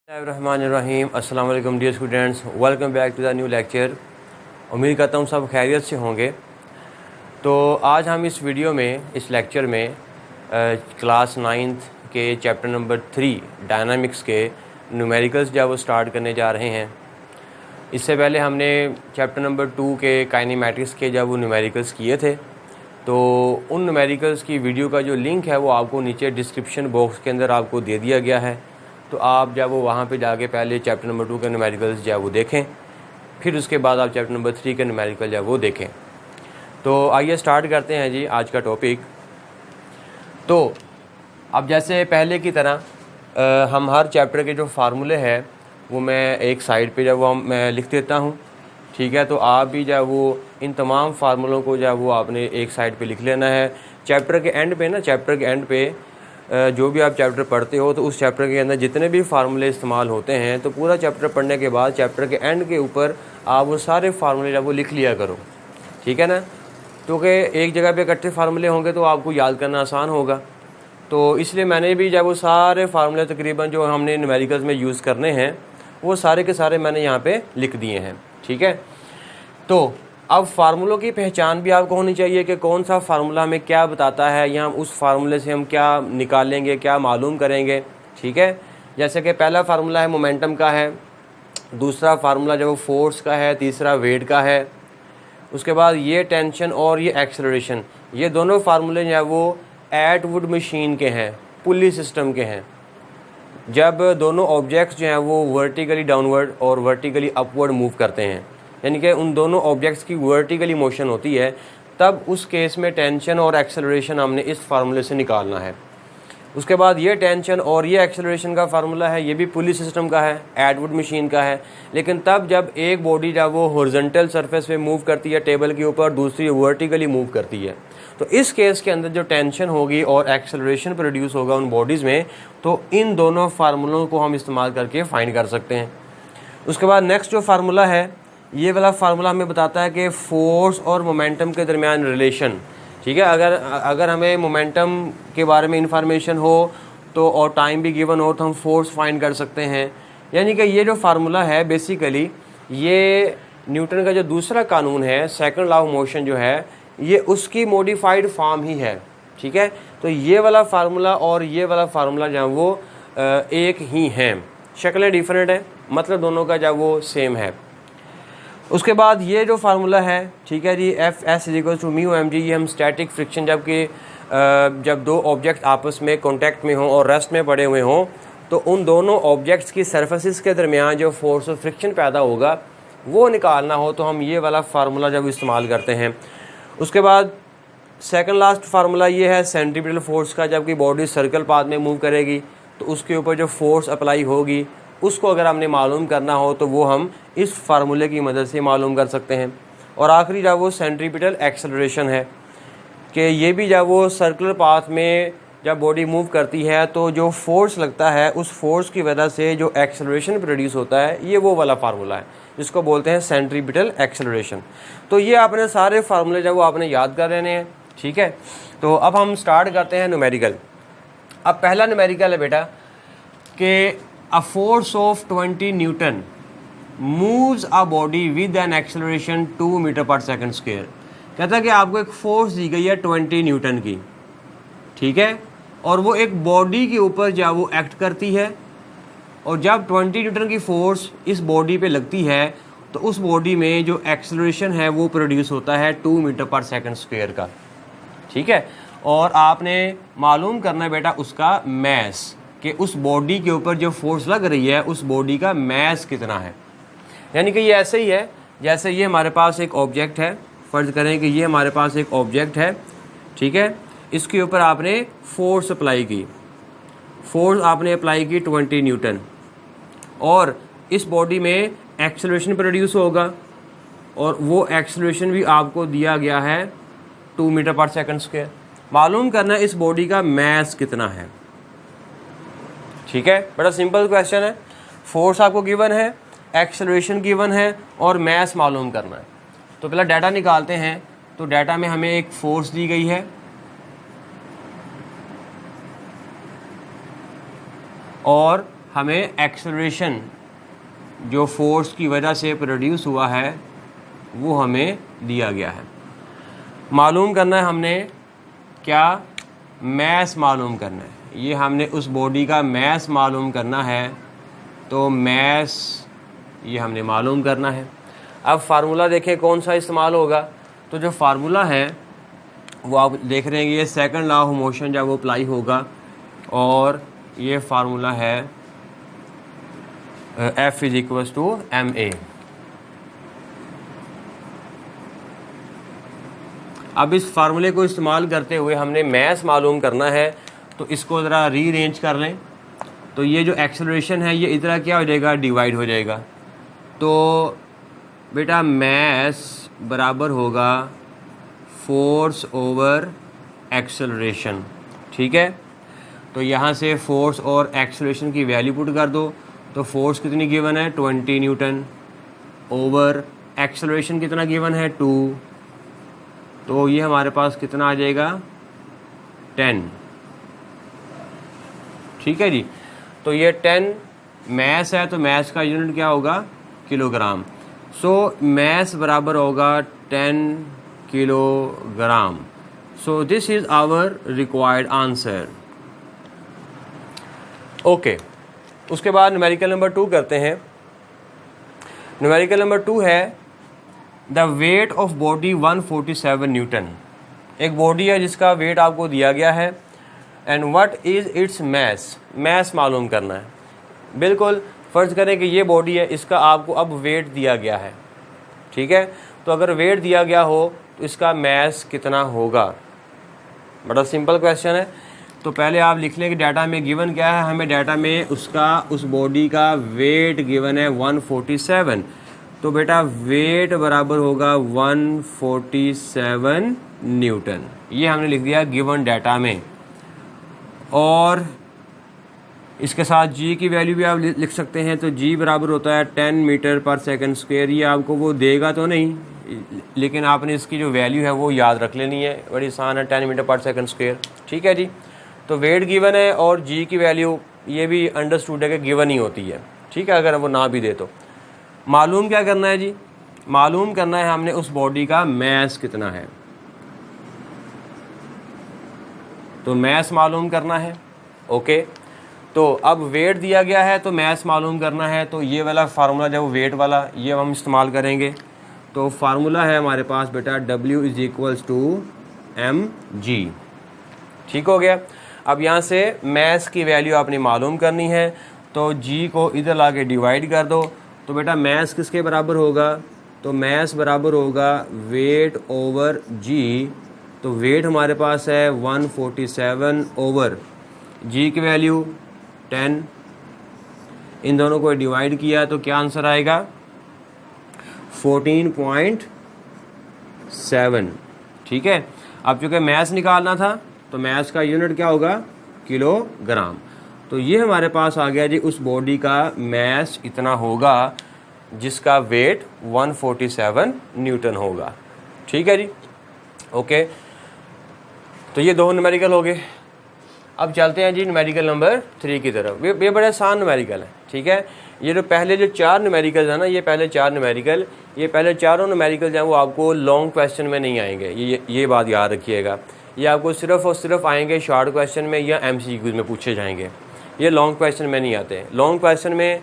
Bismillahirrahmanirrahim। अस्सलाम वालेकुम dear students, welcome back to the new lecture. उम्मीद करता हूँ सब खैरियत से होंगे। तो आज हम इस वीडियो में, इस लेक्चर में क्लास 9th के चैप्टर नंबर 3 डायनामिक्स के न्यूमेरिकल्स जो वो स्टार्ट करने जा रहे हैं। इससे पहले हमने चैप्टर नंबर 2 के काइनेमैटिक्स के जब वो न्यूमेरिकल्स किए थे, तो उन न्यूमेरिकल्स की वीडियो का जो लिंक है वो आपको नीचे डिस्क्रिप्शन बॉक्स के अंदर आपको दे दिया गया है। तो आप जब वो वहाँ पे जाके पहले चैप्टर नंबर 2 के न्यूमेरिकल्स जो वो देखें, फिर उसके बाद आप चैप्टर नंबर 3 के न्यूमेरिकल जो वो देखें। तो आइए स्टार्ट करते हैं जी आज का टॉपिक। तो अब जैसे पहले की तरह हम हर चैप्टर के जो फार्मूले हैं वो मैं एक साइड पे जब वो मैं लिख देता हूँ, ठीक है। तो आप भी जब वो इन तमाम फार्मूलों को जब वो आपने एक साइड पे लिख लेना है। चैप्टर के एंड पे जो भी आप चैप्टर पढ़ते हो तो उस चैप्टर के अंदर जितने भी फार्मूले इस्तेमाल होते हैं, तो पूरा चैप्टर पढ़ने के बाद चैप्टर के एंड के ऊपर आप वो सारे फार्मूले जब वो लिख लिया करो, ठीक है ना। क्योंकि एक जगह पे इकट्ठे फार्मूले होंगे तो आपको याद करना आसान होगा। तो इसलिए मैंने भी जब वो सारे फार्मूले तकरीबन जो हमने न्यूमेरिकल्स में यूज़ करने हैं वो सारे के सारे मैंने यहाँ पे लिख दिए हैं, ठीक है। तो अब फार्मूलों की पहचान भी आपको होनी चाहिए कि कौन सा फार्मूला हमें क्या बताता है, या हम उस फार्मूले से हम क्या निकालेंगे, क्या मालूम करेंगे, ठीक है। जैसे कि पहला फार्मूला है मोमेंटम का है, दूसरा फार्मूला जो फोर्स का है, तीसरा वेट का है। उसके बाद ये टेंशन और ये एक्सेलरेशन, ये दोनों फार्मूले जो है वो एटवुड मशीन के हैं, पुली सिस्टम के हैं। जब दोनों ऑब्जेक्ट्स जो हैं वो वर्टिकली डाउनवर्ड और वर्टिकली अपवर्ड मूव करते हैं, यानी कि उन दोनों ऑब्जेक्ट्स की वर्टिकली मोशन होती है, तब उस केस में टेंशन और एक्सेलरेशन हमने इस फार्मूले से निकालना है। उसके बाद ये टेंशन और ये एक्सेलरेशन का फार्मूला है, ये भी पुली सिस्टम का है, एटवुड मशीन का है। लेकिन तब जब एक बॉडी जब वो हॉरिजॉन्टल सरफेस पे मूव करती है टेबल के ऊपर, दूसरी वर्टिकली मूव करती है, तो इस केस के अंदर जो टेंशन होगी और एक्सेलरेशन प्रोड्यूस होगा उन बॉडीज़ में, तो इन दोनों फार्मूलों को हम इस्तेमाल करके फाइंड कर सकते हैं। उसके बाद नेक्स्ट जो फार्मूला है, ये वाला फार्मूला हमें बताता है कि फोर्स और मोमेंटम के दरमियान रिलेशन, ठीक है। अगर हमें मोमेंटम के बारे में इंफॉर्मेशन हो तो और टाइम भी गिवन हो तो हम फोर्स फाइंड कर सकते हैं। यानी कि ये जो फार्मूला है बेसिकली ये न्यूटन का जो दूसरा कानून है, सेकंड लॉ ऑफ मोशन जो है, ये उसकी मॉडिफाइड फॉर्म ही है, ठीक है। तो ये वाला फार्मूला और ये वाला फार्मूला जो है वो एक ही हैं, शक्लें डिफरेंट है, मतलब दोनों का जो वो सेम है। उसके बाद ये जो फार्मूला है, ठीक है जी, F(s)μmg, ये हम स्टैटिक फ्रिक्शन जब दो ऑब्जेक्ट आपस में कॉन्टैक्ट में हों और रेस्ट में पड़े हुए हों, तो उन दोनों ऑब्जेक्ट्स की सरफेसिस के दरमियान जो फोर्स ऑफ फ्रिक्शन पैदा होगा वो निकालना हो तो हम ये वाला फार्मूला जब इस्तेमाल करते हैं। उसके बाद सेकंड लास्ट फार्मूला ये है सेंट्रीपिटल फोर्स का। जबकि बॉडी सर्कल पाथ में मूव करेगी तो उसके ऊपर जो फोर्स अप्लाई होगी उसको अगर हमने मालूम करना हो तो वो हम इस फार्मूले की मदद से मालूम कर सकते हैं। और आखिरी जब वो सेंट्रीपिटल एक्सेलरेशन है कि ये भी जब वो सर्कुलर पाथ में जब बॉडी मूव करती है तो जो फोर्स लगता है उस फोर्स की वजह से जो एक्सेलरेशन प्रोड्यूस होता है, ये वो वाला फार्मूला है जिसको बोलते हैं सेंट्रीपिटल एक्सेलरेशन। तो ये आपने सारे फार्मूले जब वो आपने याद कर लेने हैं, ठीक है। तो अब हम स्टार्ट करते हैं न्यूमेरिकल। अब पहला न्यूमेरिकल है बेटा कि a force of 20 Newton moves a body with an acceleration 2 metre per second square. कहता है कि आपको एक फोर्स दी गई है 20 न्यूटन की, ठीक है, और वो एक बॉडी के ऊपर जब वो एक्ट करती है, और जब 20 न्यूटन की फोर्स इस बॉडी पे लगती है तो उस बॉडी में जो एक्सेलरेशन है वो प्रोड्यूस होता है 2 मीटर पर सेकंड स्क्वायर का, ठीक है। और आपने मालूम करना है बेटा उसका मैस, कि उस बॉडी के ऊपर जो फोर्स लग रही है उस बॉडी का मैस कितना है। यानी कि ये ऐसे ही है जैसे ये हमारे पास एक ऑब्जेक्ट है, फ़र्ज़ करें कि ये हमारे पास एक ऑब्जेक्ट है, ठीक है। इसके ऊपर आपने फोर्स अप्लाई की, फोर्स आपने अप्लाई की 20 न्यूटन, और इस बॉडी में एक्सेलरेशन प्रोड्यूस होगा, और वो एक्सेलरेशन भी आपको दिया गया है 2 मीटर पर सेकंड स्क्वायर। मालूम करना है इस बॉडी का मैस कितना है, ठीक है। बड़ा सिंपल क्वेश्चन है। फोर्स आपको गिवन है, एक्सेलरेशन गिवन है, और मैस मालूम करना है। तो पहला डाटा निकालते हैं। तो डाटा में हमें एक फोर्स दी गई है और हमें एक्सेलरेशन जो फोर्स की वजह से प्रोड्यूस हुआ है वो हमें दिया गया है। मालूम करना है हमने क्या, मैस मालूम करना है। ये हमने उस बॉडी का मैस मालूम करना है, तो मैस ये हमने मालूम करना है। अब फार्मूला देखें कौन सा इस्तेमाल होगा। तो जो फार्मूला है वो आप देख रहे हैं, ये सेकंड लॉ ऑफ मोशन जब वो अप्लाई होगा, और ये फार्मूला है F = ma। अब इस फार्मूले को इस्तेमाल करते हुए हमने मैस मालूम करना है, तो इसको ज़रा रीअरेंज कर लें। तो ये जो एक्सेलरेशन है ये इधर क्या हो जाएगा, डिवाइड हो जाएगा। तो बेटा मैस बराबर होगा फोर्स ओवर एक्सेलरेशन, ठीक है। तो यहाँ से फोर्स और एक्सेलरेशन की वैल्यू पुट कर दो। तो फोर्स कितनी गिवन है, 20 न्यूटन, ओवर एक्सेलरेशन कितना गिवन है, 2। तो ये हमारे पास कितना आ जाएगा, 10, ठीक है जी। तो ये 10 मैस है, तो मैस का यूनिट क्या होगा, किलोग्राम। सो मैस बराबर होगा 10 किलोग्राम। So this is our required answer. Okay, उसके बाद न्यूमेरिकल नंबर 2 करते हैं। न्यूमेरिकल नंबर 2 है the weight of body 147 newton. एक बॉडी है जिसका वेट आपको दिया गया है, and what is its mass, mass मालूम करना है। बिल्कुल, फ़र्ज़ करें कि ये बॉडी है, इसका आपको अब वेट दिया गया है, ठीक है। तो अगर वेट दिया गया हो तो इसका मैस कितना होगा। बड़ा सिंपल क्वेश्चन है। तो पहले आप लिख लें कि डाटा में गिवन क्या है। हमें डाटा में उसका, उस बॉडी का वेट गिवन है 147। तो बेटा वेट बराबर होगा 147 न्यूटन। ये हमने लिख दिया गिवन डाटा में। और इसके साथ जी की वैल्यू भी आप लिख सकते हैं। तो जी बराबर होता है 10 मीटर पर सेकंड स्क्वायर। ये आपको वो देगा तो नहीं, लेकिन आपने इसकी जो वैल्यू है वो याद रख लेनी है, बड़ी आसान है, 10 मीटर पर सेकंड स्क्वायर, ठीक है जी। तो वेट गिवन है और जी की वैल्यू ये भी अंडरस्टूड है कि गिवन ही होती है, ठीक है, अगर वो ना भी दे तो। मालूम क्या करना है जी, मालूम करना है हमने उस बॉडी का मैस कितना है। तो मैस मालूम करना है, ओके। तो अब वेट दिया गया है तो मैस मालूम करना है। तो ये वाला फार्मूला जब वेट वाला ये हम इस्तेमाल करेंगे। तो फार्मूला है हमारे पास बेटा W = mg, ठीक हो गया। अब यहाँ से मैस की वैल्यू आपने मालूम करनी है, तो g को इधर ला के डिवाइड कर दो। तो बेटा मैस किसके बराबर होगा, तो मैस बराबर होगा वेट ओवर g। तो वेट हमारे पास है 147 ओवर g की वैल्यू 10। इन दोनों को डिवाइड किया तो क्या आंसर आएगा, 14.7, ठीक है। अब चूँकि मैस निकालना था तो मैस का यूनिट क्या होगा, किलोग्राम। तो ये हमारे पास आ गया जी, उस बॉडी का मैस इतना होगा जिसका वेट 147 न्यूटन होगा, ठीक है जी, ओके। तो ये दो न्यूमेरिकल हो गए। अब चलते हैं जी न्यूमेरिकल नंबर 3 की तरफ। ये बड़े आसान न्यूमेरिकल है, ठीक है। ये जो पहले जो 4 न्यूमेरिकल है ना, ये पहले 4 न्यूमेरिकल, ये पहले चारों न्यूमेरिकल जो हैं वो आपको लॉन्ग क्वेश्चन में नहीं आएंगे। ये बात याद रखिएगा। ये आपको सिर्फ और सिर्फ आएंगे शॉर्ट क्वेश्चन में या MCQs में पूछे जाएंगे। ये लॉन्ग क्वेश्चन में नहीं आते। लॉन्ग क्वेश्चन में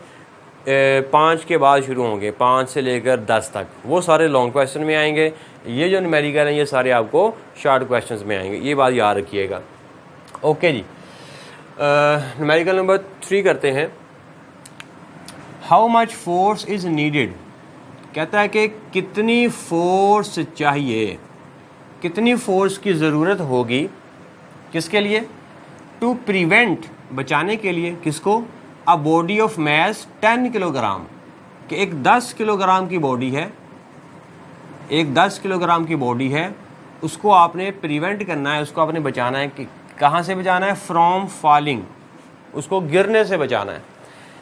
5 के बाद शुरू होंगे, 5 से लेकर 10 तक, वो सारे लॉन्ग क्वेश्चन में आएंगे। ये जो न्यूमेरिकल हैं ये सारे आपको शॉर्ट क्वेश्चन में आएंगे, ये बात याद रखिएगा, ओके जी। न्यूमेरिकल नंबर 3 करते हैं। How much force is needed, कहता है कि कितनी फोर्स चाहिए, कितनी फोर्स की ज़रूरत होगी, किसके लिए, टू प्रिवेंट, बचाने के लिए, किसको, अ बॉडी ऑफ मैस 10 किलोग्राम, कि एक 10 किलोग्राम की बॉडी है, एक 10 किलोग्राम की बॉडी है, उसको आपने प्रिवेंट करना है, उसको आपने बचाना है। कि कहाँ से बचाना है, फ्रॉम फॉलिंग, उसको गिरने से बचाना है,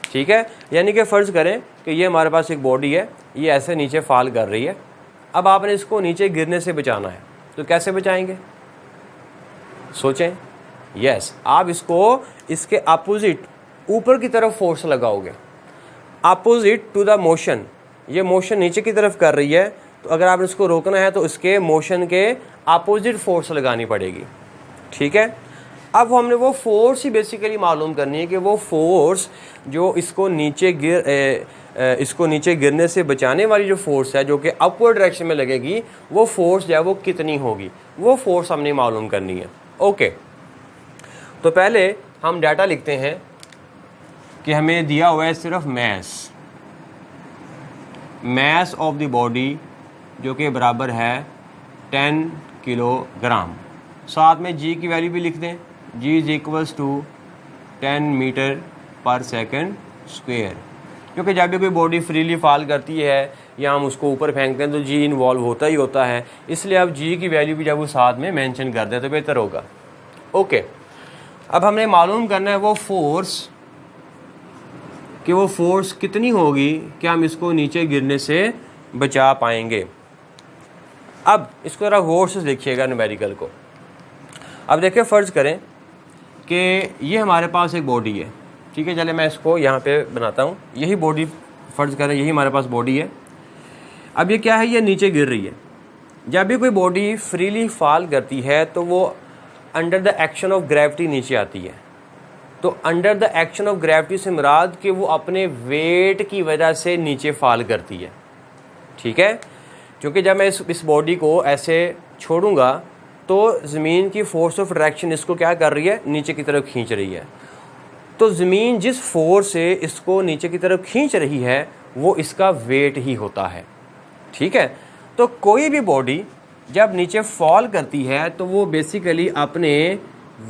ठीक है। यानी कि फ़र्ज़ करें कि ये हमारे पास एक बॉडी है, ये ऐसे नीचे फॉल कर रही है। अब आपने इसको नीचे गिरने से बचाना है, तो कैसे बचाएंगे, सोचें। यस, आप इसको इसके अपोजिट ऊपर की तरफ फोर्स लगाओगे, अपोजिट टू द मोशन, ये मोशन नीचे की तरफ कर रही है, तो अगर आपने इसको रोकना है तो इसके मोशन के अपोजिट फोर्स लगानी पड़ेगी। ठीक है, अब हमने वो फोर्स ही बेसिकली मालूम करनी है कि वो फोर्स जो इसको नीचे गिरने से बचाने वाली जो फोर्स है, जो कि अपवर्ड डायरेक्शन में लगेगी, वो फोर्स जो है वो कितनी होगी, वो फोर्स हमने मालूम करनी है। ओके, तो पहले हम डाटा लिखते हैं कि हमें दिया हुआ है सिर्फ मैस ऑफ द बॉडी जो कि बराबर है 10 किलोग्राम। साथ में जी की वैल्यू भी लिख दें, जी is equals to 10 metre per second square, क्योंकि जब भी कोई बॉडी फ्रीली फॉल करती है या हम उसको ऊपर फेंकते हैं तो जी इन्वॉल्व होता ही होता है, इसलिए अब जी की वैल्यू भी जब वो साथ में मेंशन कर दें तो बेहतर होगा। ओके, अब हमने मालूम करना है वो फोर्स, कि वो फोर्स कितनी होगी कि हम इसको नीचे गिरने से बचा पाएंगे। अब इसको ज़रा गौर से देखिएगा न्यूमेरिकल को। अब देखिए, फ़र्ज़ करें कि ये हमारे पास एक बॉडी है। ठीक है, चले मैं इसको यहाँ पे बनाता हूँ। यही बॉडी, फ़र्ज़ करें यही हमारे पास बॉडी है। अब ये क्या है, ये नीचे गिर रही है। जब भी कोई बॉडी फ्रीली फॉल करती है तो वो under the action of gravity नीचे आती है। तो under the action of gravity से मुराद कि वो अपने वेट की वजह से नीचे फॉल करती है। ठीक है, क्योंकि जब मैं इस बॉडी को ऐसे छोड़ूंगा तो ज़मीन की फोर्स ऑफ डायरेक्शन इसको क्या कर रही है, नीचे की तरफ खींच रही है। तो ज़मीन जिस फोर्स से इसको नीचे की तरफ खींच रही है वो इसका वेट ही होता है। ठीक है, तो कोई भी बॉडी जब नीचे फॉल करती है तो वो बेसिकली अपने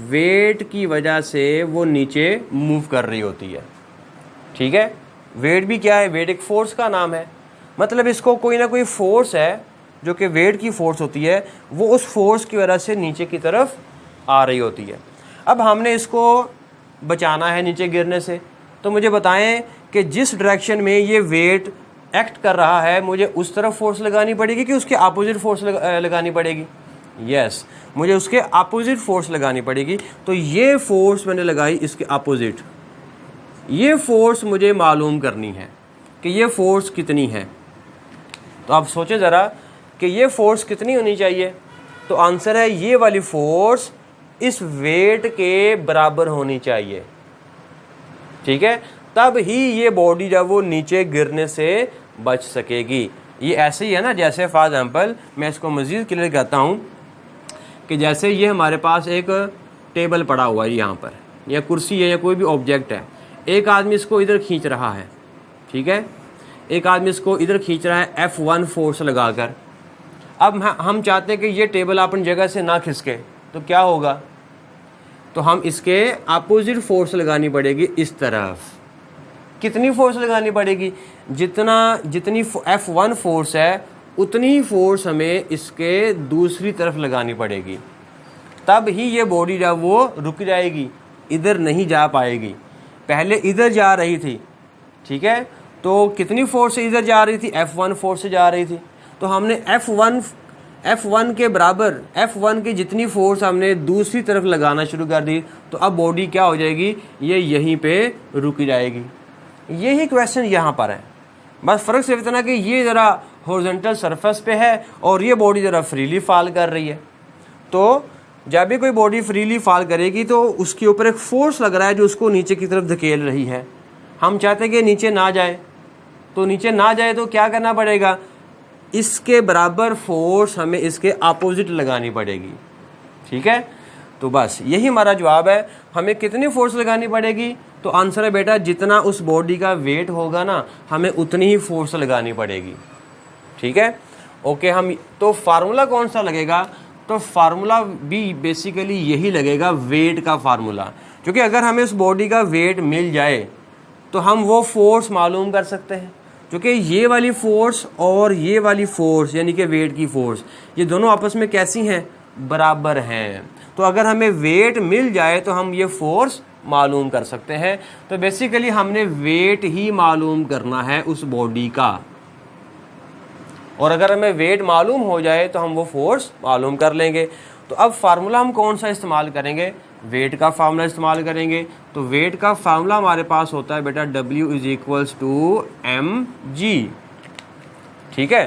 वेट की वजह से वो नीचे मूव कर रही होती है। ठीक है, वेट भी क्या है, वेट एक फोर्स का नाम है। मतलब इसको कोई ना कोई फोर्स है जो कि वेट की फोर्स होती है, वो उस फोर्स की वजह से नीचे की तरफ आ रही होती है। अब हमने इसको बचाना है नीचे गिरने से, तो मुझे बताएं कि जिस डायरेक्शन में ये वेट एक्ट कर रहा है मुझे उस तरफ फोर्स लगानी पड़ेगी कि उसके अपोजिट फोर्स लगानी पड़ेगी। यस, मुझे उसके अपोजिट फोर्स लगानी पड़ेगी। तो ये फोर्स मैंने लगाई इसके अपोजिट, ये फोर्स मुझे मालूम करनी है कि ये फोर्स कितनी है। तो आप सोचें ज़रा कि ये फोर्स कितनी होनी चाहिए, तो आंसर है ये वाली फोर्स इस वेट के बराबर होनी चाहिए। ठीक है, तब ही ये बॉडी जब वो नीचे गिरने से बच सकेगी। ये ऐसे ही है ना, जैसे फॉर एग्जांपल मैं इसको मज़ीद क्लियर करता हूँ कि जैसे ये हमारे पास एक टेबल पड़ा हुआ है यहाँ पर, या कुर्सी है या कोई भी ऑब्जेक्ट है, एक आदमी इसको इधर खींच रहा है। ठीक है, एक आदमी इसको इधर खींच रहा है F1 फोर्स लगाकर। अब हम चाहते हैं कि ये टेबल अपनी जगह से ना खिसके, तो क्या होगा, तो हम इसके अपोजिट फोर्स लगानी पड़ेगी इस तरफ। कितनी फोर्स लगानी पड़ेगी, जितनी F1 फोर्स है उतनी ही फोर्स हमें इसके दूसरी तरफ लगानी पड़ेगी, तब ही ये बॉडी जब वो रुक जाएगी, इधर नहीं जा पाएगी। पहले इधर जा रही थी, ठीक है, तो कितनी फोर्स से इधर जा रही थी, F1 फोर्स से जा रही थी। तो हमने F1 के बराबर F1 की जितनी फोर्स हमने दूसरी तरफ लगाना शुरू कर दी, तो अब बॉडी क्या हो जाएगी, ये यहीं पे रुक जाएगी। यही क्वेश्चन यहाँ पर है, बस फ़र्क सिर्फ इतना कि ये ज़रा हॉरिजॉन्टल सरफेस पे है और ये बॉडी ज़रा फ्रीली फॉल कर रही है। तो जब भी कोई बॉडी फ्रीली फॉल करेगी तो उसके ऊपर एक फोर्स लग रहा है जो उसको नीचे की तरफ धकेल रही है। हम चाहते हैं कि नीचे ना जाए, तो नीचे ना जाए तो क्या करना पड़ेगा, इसके बराबर फोर्स हमें इसके अपोजिट लगानी पड़ेगी। ठीक है, तो बस यही हमारा जवाब है। हमें कितनी फोर्स लगानी पड़ेगी, तो आंसर है बेटा जितना उस बॉडी का वेट होगा ना, हमें उतनी ही फोर्स लगानी पड़ेगी। ठीक है, ओके। हम तो फार्मूला कौन सा लगेगा, तो फार्मूला भी बेसिकली यही लगेगा, वेट का फार्मूला। क्योंकि अगर हमें उस बॉडी का वेट मिल जाए तो हम वो फोर्स मालूम कर सकते हैं। क्योंकि ये वाली फोर्स और ये वाली फोर्स यानी कि वेट की फोर्स, ये दोनों आपस में कैसी हैं, बराबर हैं। तो अगर हमें वेट मिल जाए तो हम ये फोर्स मालूम कर सकते हैं। तो बेसिकली हमने वेट ही मालूम करना है उस बॉडी का, और अगर हमें वेट मालूम हो जाए तो हम वो फोर्स मालूम कर लेंगे। तो अब फार्मूला हम कौन सा इस्तेमाल करेंगे, वेट का फार्मूला इस्तेमाल करेंगे। तो वेट का फार्मूला हमारे पास होता है बेटा W = mg। ठीक है,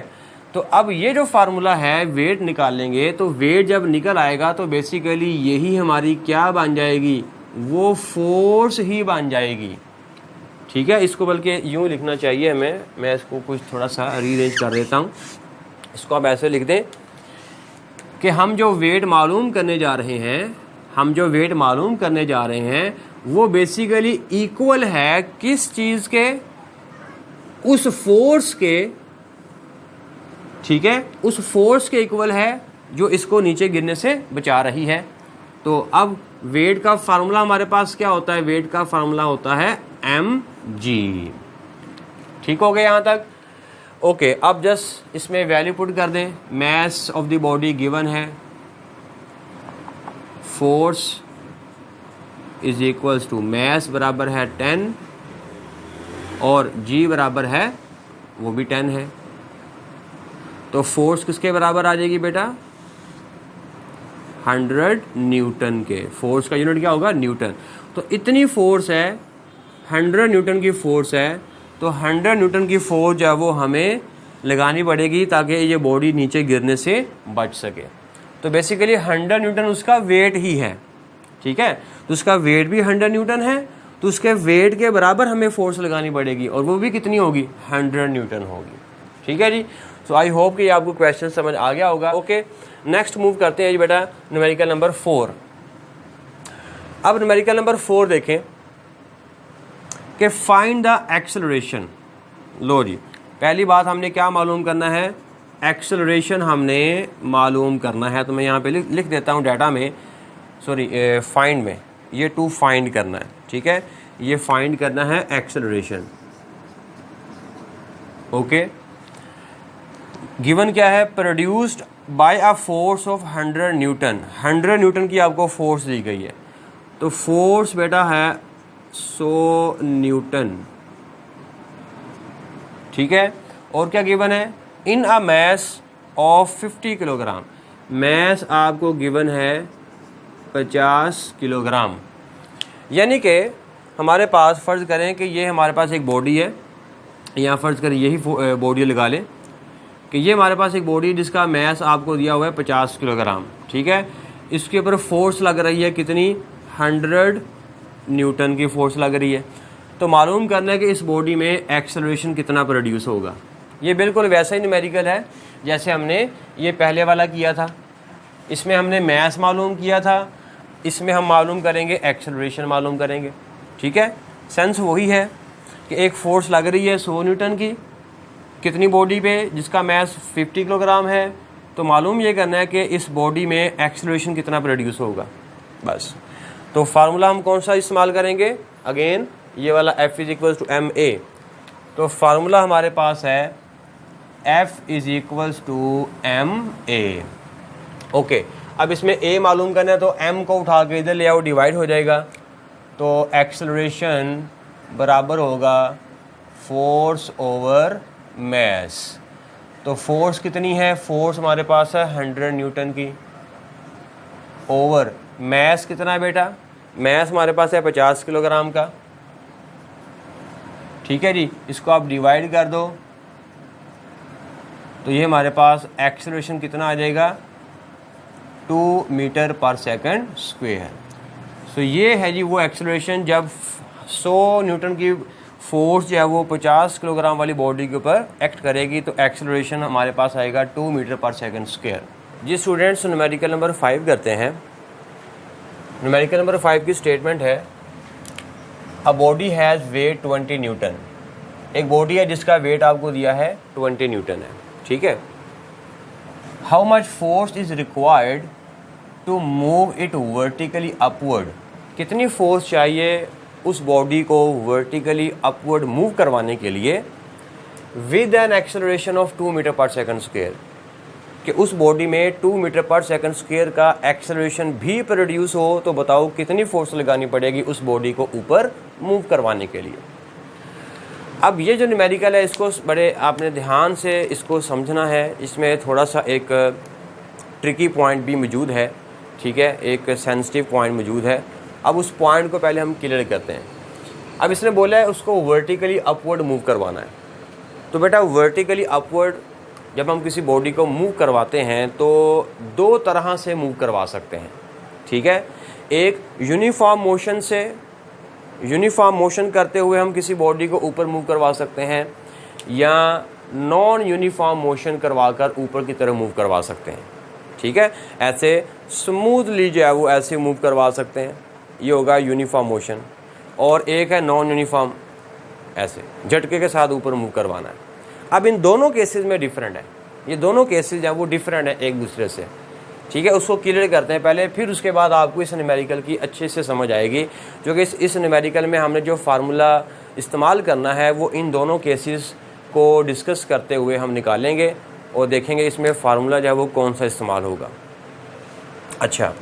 तो अब ये जो फार्मूला है वेट निकालेंगे, तो वेट जब निकल आएगा तो बेसिकली यही हमारी क्या बन जाएगी, वो फोर्स ही बन जाएगी। ठीक है, इसको बल्कि यूँ लिखना चाहिए हमें, मैं इसको कुछ थोड़ा सा रीअरेंज कर देता हूँ। इसको आप ऐसे लिख दें कि हम जो वेट मालूम करने जा रहे हैं, वो बेसिकली इक्वल है किस चीज़ के, उस फोर्स के। ठीक है, उस फोर्स के इक्वल है जो इसको नीचे गिरने से बचा रही है। तो अब वेट का फार्मूला हमारे पास क्या होता है, वेट का फार्मूला होता है mg। ठीक हो गया यहाँ तक? ओके, अब जस्ट इसमें वैल्यू पुट कर दें। Mass of the body given है, force is equals to mass बराबर है 10 और g बराबर है वो भी 10 है। तो फोर्स किसके बराबर आ जाएगी बेटा, 100 न्यूटन के। फोर्स का यूनिट क्या होगा, न्यूटन। तो इतनी फोर्स है, 100 न्यूटन की फोर्स है, तो 100 न्यूटन की फोर्स जो है वो हमें लगानी पड़ेगी ताकि ये बॉडी नीचे गिरने से बच सके। तो बेसिकली 100 न्यूटन उसका वेट ही है। ठीक है, तो उसका वेट भी 100 न्यूटन है, तो उसके वेट के बराबर हमें फोर्स लगानी पड़ेगी, और वो भी कितनी होगी, 100 न्यूटन होगी। ठीक है जी, सो आई होप कि आपको क्वेश्चन समझ आ गया होगा। ओके, नेक्स्ट मूव करते हैं जी बेटा न्यूमेरिकल नंबर 4। अब न्यूमेरिकल नंबर 4 देखें कि फाइंड द एक्सेलरेशन। लो जी, पहली बात हमने क्या मालूम करना है, एक्सेलरेशन हमने मालूम करना है। तो मैं यहाँ पे लिख देता हूँ डाटा में, सॉरी फाइंड में, ये टू फाइंड करना है। ठीक है, ये फाइंड करना है एक्सेलरेशन। ओके, गिवन क्या है, produced by a force of 100 Newton. 100 Newton की आपको फोर्स दी गई है, तो फोर्स बेटा है 100 न्यूटन। ठीक है, और क्या गिवन है, इन अ मैस ऑफ 50 किलोग्राम। मैस आपको गिवन है 50 किलोग्राम। यानी कि हमारे पास फ़र्ज़ करें कि ये हमारे पास एक बॉडी है, यहाँ फ़र्ज़ करें यही बॉडी लगा लें कि ये हमारे पास एक बॉडी जिसका मैस आपको दिया हुआ है 50 किलोग्राम। ठीक है, इसके ऊपर फोर्स लग रही है कितनी, 100 न्यूटन की फोर्स लग रही है। तो मालूम करना है कि इस बॉडी में एक्सेलरेशन कितना प्रोड्यूस होगा। ये बिल्कुल वैसा ही न्यूमेरिकल है जैसे हमने ये पहले वाला किया था। इसमें हमने मैस मालूम किया था, इसमें हम मालूम करेंगे एक्सेलरेशन मालूम करेंगे। ठीक है, सेंस वही है कि एक फोर्स लग रही है 100 न्यूटन की, कितनी बॉडी पे, जिसका मैस 50 किलोग्राम है। तो मालूम ये करना है कि इस बॉडी में एक्सेलरेशन कितना प्रोड्यूस होगा, बस। तो फार्मूला हम कौन सा इस्तेमाल करेंगे, अगेन ये वाला F = ma। तो फार्मूला हमारे पास है F = ma। ओके, अब इसमें a मालूम करना है, तो m को उठा के इधर ले आओ, डिवाइड हो जाएगा। तो एक्सेलरेशन बराबर होगा फोर्स ओवर मैस। तो फोर्स कितनी है, फोर्स हमारे पास है 100 न्यूटन की, ओवर मैस कितना है बेटा, मैस हमारे पास है 50 किलोग्राम का। ठीक है जी, इसको आप डिवाइड कर दो, तो ये हमारे पास एक्सेलरेशन कितना आ जाएगा, 2 मीटर पर सेकंड स्क्वायर। तो ये है जी वो एक्सेलरेशन जब 100 न्यूटन की फोर्स जो है वो 50 किलोग्राम वाली बॉडी के ऊपर एक्ट करेगी, तो एक्सेलरेशन हमारे पास आएगा 2 मीटर पर सेकंड स्क्वायर। जी स्टूडेंट्स, न्यूमेरिकल नंबर 5 करते हैं। न्यूमेरिकल नंबर 5 की स्टेटमेंट है, a body has wait 20 Newton. एक बॉडी है जिसका वेट आपको दिया है 20 न्यूटन है। ठीक है, how much force is required to move it vertically upward. कितनी फोर्स चाहिए उस बॉडी को वर्टिकली अपवर्ड मूव करवाने के लिए, with an acceleration of 2 metre per second square, कि उस बॉडी में 2 मीटर पर सेकंड स्क्वायर का एक्सेलरेशन भी प्रोड्यूस हो। तो बताओ कितनी फोर्स लगानी पड़ेगी उस बॉडी को ऊपर मूव करवाने के लिए। अब ये जो न्यूमेरिकल है इसको बड़े आपने ध्यान से इसको समझना है। इसमें थोड़ा सा एक ट्रिकी पॉइंट भी मौजूद है ठीक है, एक सेंसिटिव पॉइंट मौजूद है। अब उस पॉइंट को पहले हम क्लियर करते हैं। अब इसने बोला है उसको वर्टिकली अपवर्ड मूव करवाना है। तो बेटा वर्टिकली अपवर्ड जब हम किसी बॉडी को मूव करवाते हैं तो दो तरह से मूव करवा सकते हैं, ठीक है। एक यूनिफॉर्म मोशन से, यूनिफॉर्म मोशन करते हुए हम किसी बॉडी को ऊपर मूव करवा सकते हैं, या नॉन यूनिफॉर्म मोशन करवाकर ऊपर की तरफ मूव करवा सकते हैं, ठीक है। ऐसे स्मूथली जो है वो ऐसे मूव करवा सकते हैं, ये होगा यूनिफॉर्म मोशन। और एक है नॉन यूनिफॉर्म, ऐसे झटके के साथ ऊपर मूव करवाना है। अब इन दोनों केसेस में डिफरेंट है, ये दोनों केसेस जो है वो डिफरेंट है एक दूसरे से, ठीक है। उसको क्लियर करते हैं पहले, फिर उसके बाद आपको इस न्यूमेरिकल की अच्छे से समझ आएगी, जो कि इस न्यूमेरिकल में हमने जो फार्मूला इस्तेमाल करना है वो इन दोनों केसेस को डिस्कस करते हुए हम निकालेंगे और देखेंगे इसमें फार्मूला जो है वो कौन सा इस्तेमाल होगा। अच्छा,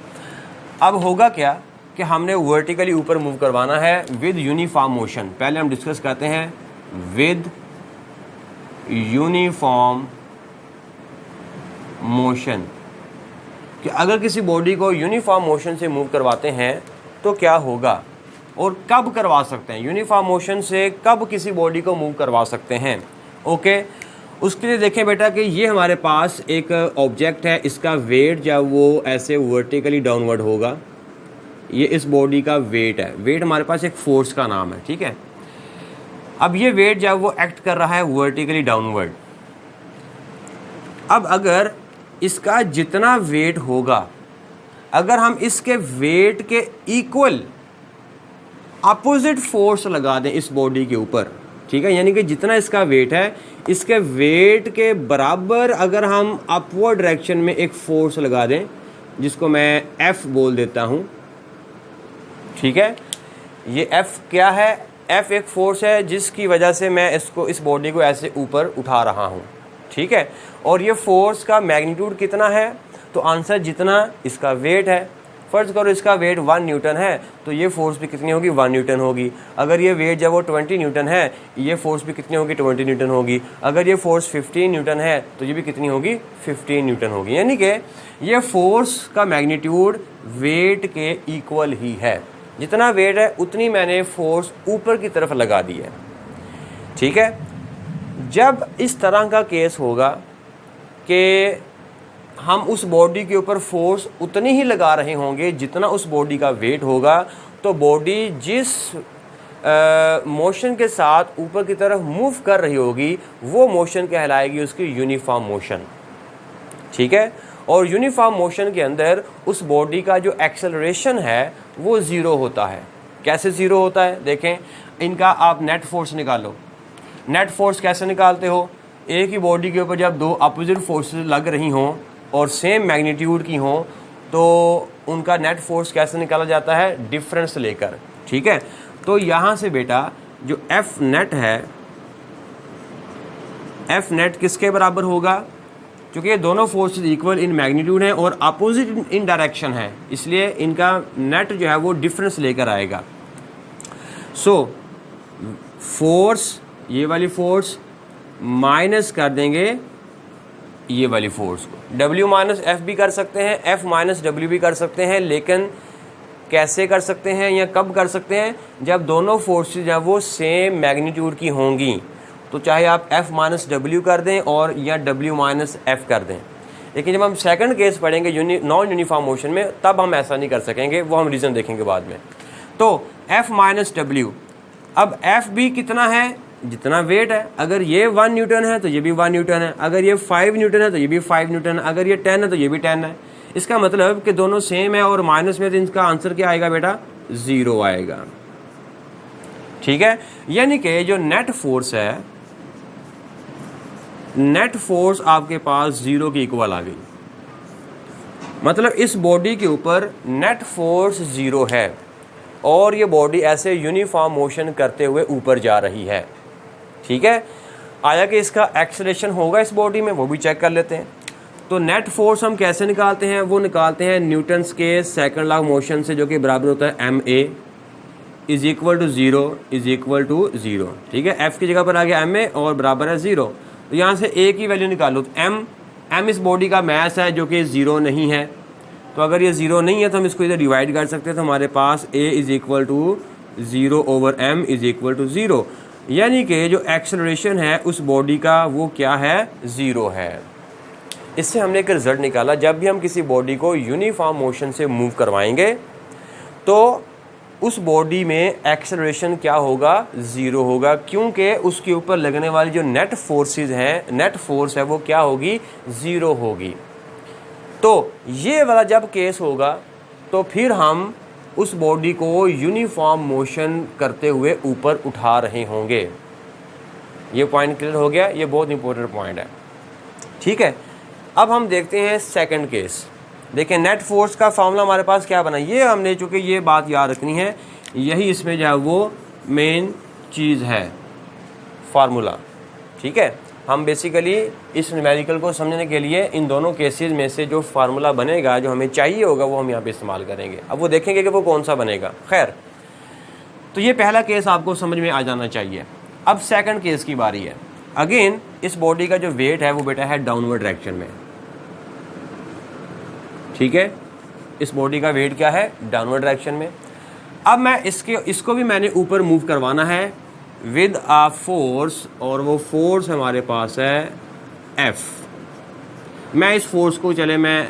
अब होगा क्या कि हमने वर्टिकली ऊपर मूव करवाना है विद यूनिफॉर्म मोशन। पहले हम डिस्कस करते हैं विद यूनिफॉर्म मोशन, कि अगर किसी बॉडी को यूनिफॉर्म मोशन से मूव करवाते हैं तो क्या होगा और कब करवा सकते हैं, यूनिफॉर्म मोशन से कब किसी बॉडी को मूव करवा सकते हैं। ओके, उसके लिए देखें बेटा कि ये हमारे पास एक ऑब्जेक्ट है, इसका वेट जो है वो ऐसे वर्टिकली डाउनवर्ड होगा। ये इस बॉडी का वेट है, वेट हमारे पास एक फोर्स का नाम है, ठीक है। अब ये वेट जो है वो एक्ट कर रहा है वर्टिकली डाउनवर्ड। अब अगर इसका जितना वेट होगा, अगर हम इसके वेट के इक्वल अपोजिट फोर्स लगा दें इस बॉडी के ऊपर, ठीक है, यानी कि जितना इसका वेट है इसके वेट के बराबर अगर हम अपवर्ड डायरेक्शन में एक फोर्स लगा दें, जिसको मैं F बोल देता हूं, ठीक है। ये F क्या है, F एक फोर्स है जिसकी वजह से मैं इस बॉडी को ऐसे ऊपर उठा रहा हूं, ठीक है। और ये फोर्स का मैग्नीट्यूड कितना है, तो आंसर जितना इसका वेट है। फ़र्ज़ करो इसका वेट 1 न्यूटन है तो ये फोर्स भी कितनी होगी, 1 न्यूटन होगी। अगर ये वेट जब वो 20 न्यूटन है, ये फोर्स भी कितनी होगी, 20 न्यूटन होगी। अगर ये फोर्स 15 न्यूटन है तो ये भी कितनी होगी, 15 न्यूटन होगी। यानी कि ये फोर्स का मैग्नीट्यूड वेट के इक्वल ही है, जितना वेट है उतनी मैंने फोर्स ऊपर की तरफ लगा दी है, ठीक है। जब इस तरह का केस होगा कि हम उस बॉडी के ऊपर फोर्स उतनी ही लगा रहे होंगे जितना उस बॉडी का वेट होगा, तो बॉडी जिस मोशन के साथ ऊपर की तरफ मूव कर रही होगी वो मोशन कहलाएगी उसकी यूनिफॉर्म मोशन, ठीक है। और यूनिफॉर्म मोशन के अंदर उस बॉडी का जो एक्सेलरेशन है वो ज़ीरो होता है। कैसे ज़ीरो होता है, देखें, इनका आप नेट फोर्स निकालो। नेट फोर्स कैसे निकालते हो, एक ही बॉडी के ऊपर जब दो अपोजिट फोर्सेस लग रही हों और सेम मैग्नीट्यूड की हों तो उनका नेट फोर्स कैसे निकाला जाता है, डिफरेंस लेकर, ठीक है। तो यहाँ से बेटा जो F नेट है, F नेट किसके बराबर होगा, क्योंकि ये दोनों फोर्सेस इक्वल इन मैग्नीट्यूड हैं और अपोजिट इन डायरेक्शन है, इसलिए इनका नेट जो है वो डिफरेंस लेकर आएगा। सो फोर्स, ये वाली फोर्स माइनस कर देंगे ये वाली फोर्स को, W माइनस एफ भी कर सकते हैं, F माइनस डब्ल्यू भी कर सकते हैं, लेकिन कैसे कर सकते हैं या कब कर सकते हैं, जब दोनों फोर्सेस जब वो सेम मैग्नीट्यूड की होंगी, तो चाहे आप F माइनस डब्ल्यू कर दें और या W माइनस एफ कर दें। लेकिन जब हम सेकंड केस पढ़ेंगे नॉन यूनिफॉर्म मोशन में, तब हम ऐसा नहीं कर सकेंगे, वो हम रीज़न देखेंगे बाद में। तो F माइनस डब्ल्यू, अब F भी कितना है, जितना वेट है। अगर ये 1 न्यूटन है तो ये भी 1 न्यूटन है, अगर ये 5 न्यूटन है तो ये भी 5 न्यूटन है, अगर ये 10 है तो ये भी 10 है। इसका मतलब कि दोनों सेम है और माइनस में तो इनका आंसर क्या आएगा बेटा, 0 आएगा, ठीक है। यानी कि जो नेट फोर्स है, नेट फोर्स आपके पास 0 के इक्वल आ गई। मतलब इस बॉडी के ऊपर नेट फोर्स 0 है और ये बॉडी ऐसे यूनिफॉर्म मोशन करते हुए ऊपर जा रही है, ठीक है। आया कि इसका एक्सेलरेशन होगा इस बॉडी में, वो भी चेक कर लेते हैं। तो नेट फोर्स हम कैसे निकालते हैं, वो निकालते हैं न्यूटन्स के सेकंड लॉ ऑफ मोशन से, जो कि बराबर होता है ma is equal to 0 is equal to 0, ठीक है। F की जगह पर आ गया ma और बराबर है 0, तो यहाँ से a की वैल्यू निकालो। तो m इस बॉडी का मैस है जो कि 0 नहीं है, तो अगर ये 0 नहीं है तो हम इसको इधर डिवाइड कर सकते हैं, तो हमारे पास a is equal to 0/m is equal to 0, यानी कि जो एक्सेलरेशन है उस बॉडी का वो क्या है, 0 है। इससे हमने एक रिजल्ट निकाला, जब भी हम किसी बॉडी को यूनिफॉर्म मोशन से मूव करवाएंगे तो उस बॉडी में एक्सेलरेशन क्या होगा, 0 होगा, क्योंकि उसके ऊपर लगने वाली जो नेट फोर्सेस हैं, नेट फोर्स है वो क्या होगी, 0 होगी। तो ये वाला जब केस होगा तो फिर हम उस बॉडी को यूनिफॉर्म मोशन करते हुए ऊपर उठा रहे होंगे। ये पॉइंट क्लियर हो गया, ये बहुत इंपॉर्टेंट पॉइंट है। ठीक है, अब हम देखते हैं सेकंड केस। देखें नेट फोर्स का फॉर्मूला हमारे पास क्या बना, ये हमने चूँकि ये बात याद रखनी है, यही इसमें जो है वो मेन चीज़ है, फार्मूला। ठीक है, हम बेसिकली इस न्यूमेरिकल को समझने के लिए इन दोनों केसेस में से जो फार्मूला बनेगा, जो हमें चाहिए होगा, वो हम यहाँ पे इस्तेमाल करेंगे। अब वो देखेंगे कि वो कौन सा बनेगा। खैर, तो ये पहला केस आपको समझ में आ जाना चाहिए। अब सेकंड केस की बारी है। अगेन इस बॉडी का जो वेट है वो बेटा है डाउनवर्ड डायरेक्शन में। ठीक है, इस बॉडी का वेट क्या है, डाउनवर्ड डायरेक्शन में। अब मैं इसको भी मैंने ऊपर मूव करवाना है विद आ फोर्स, और वो फोर्स हमारे पास है F। मैं इस फोर्स को चले मैं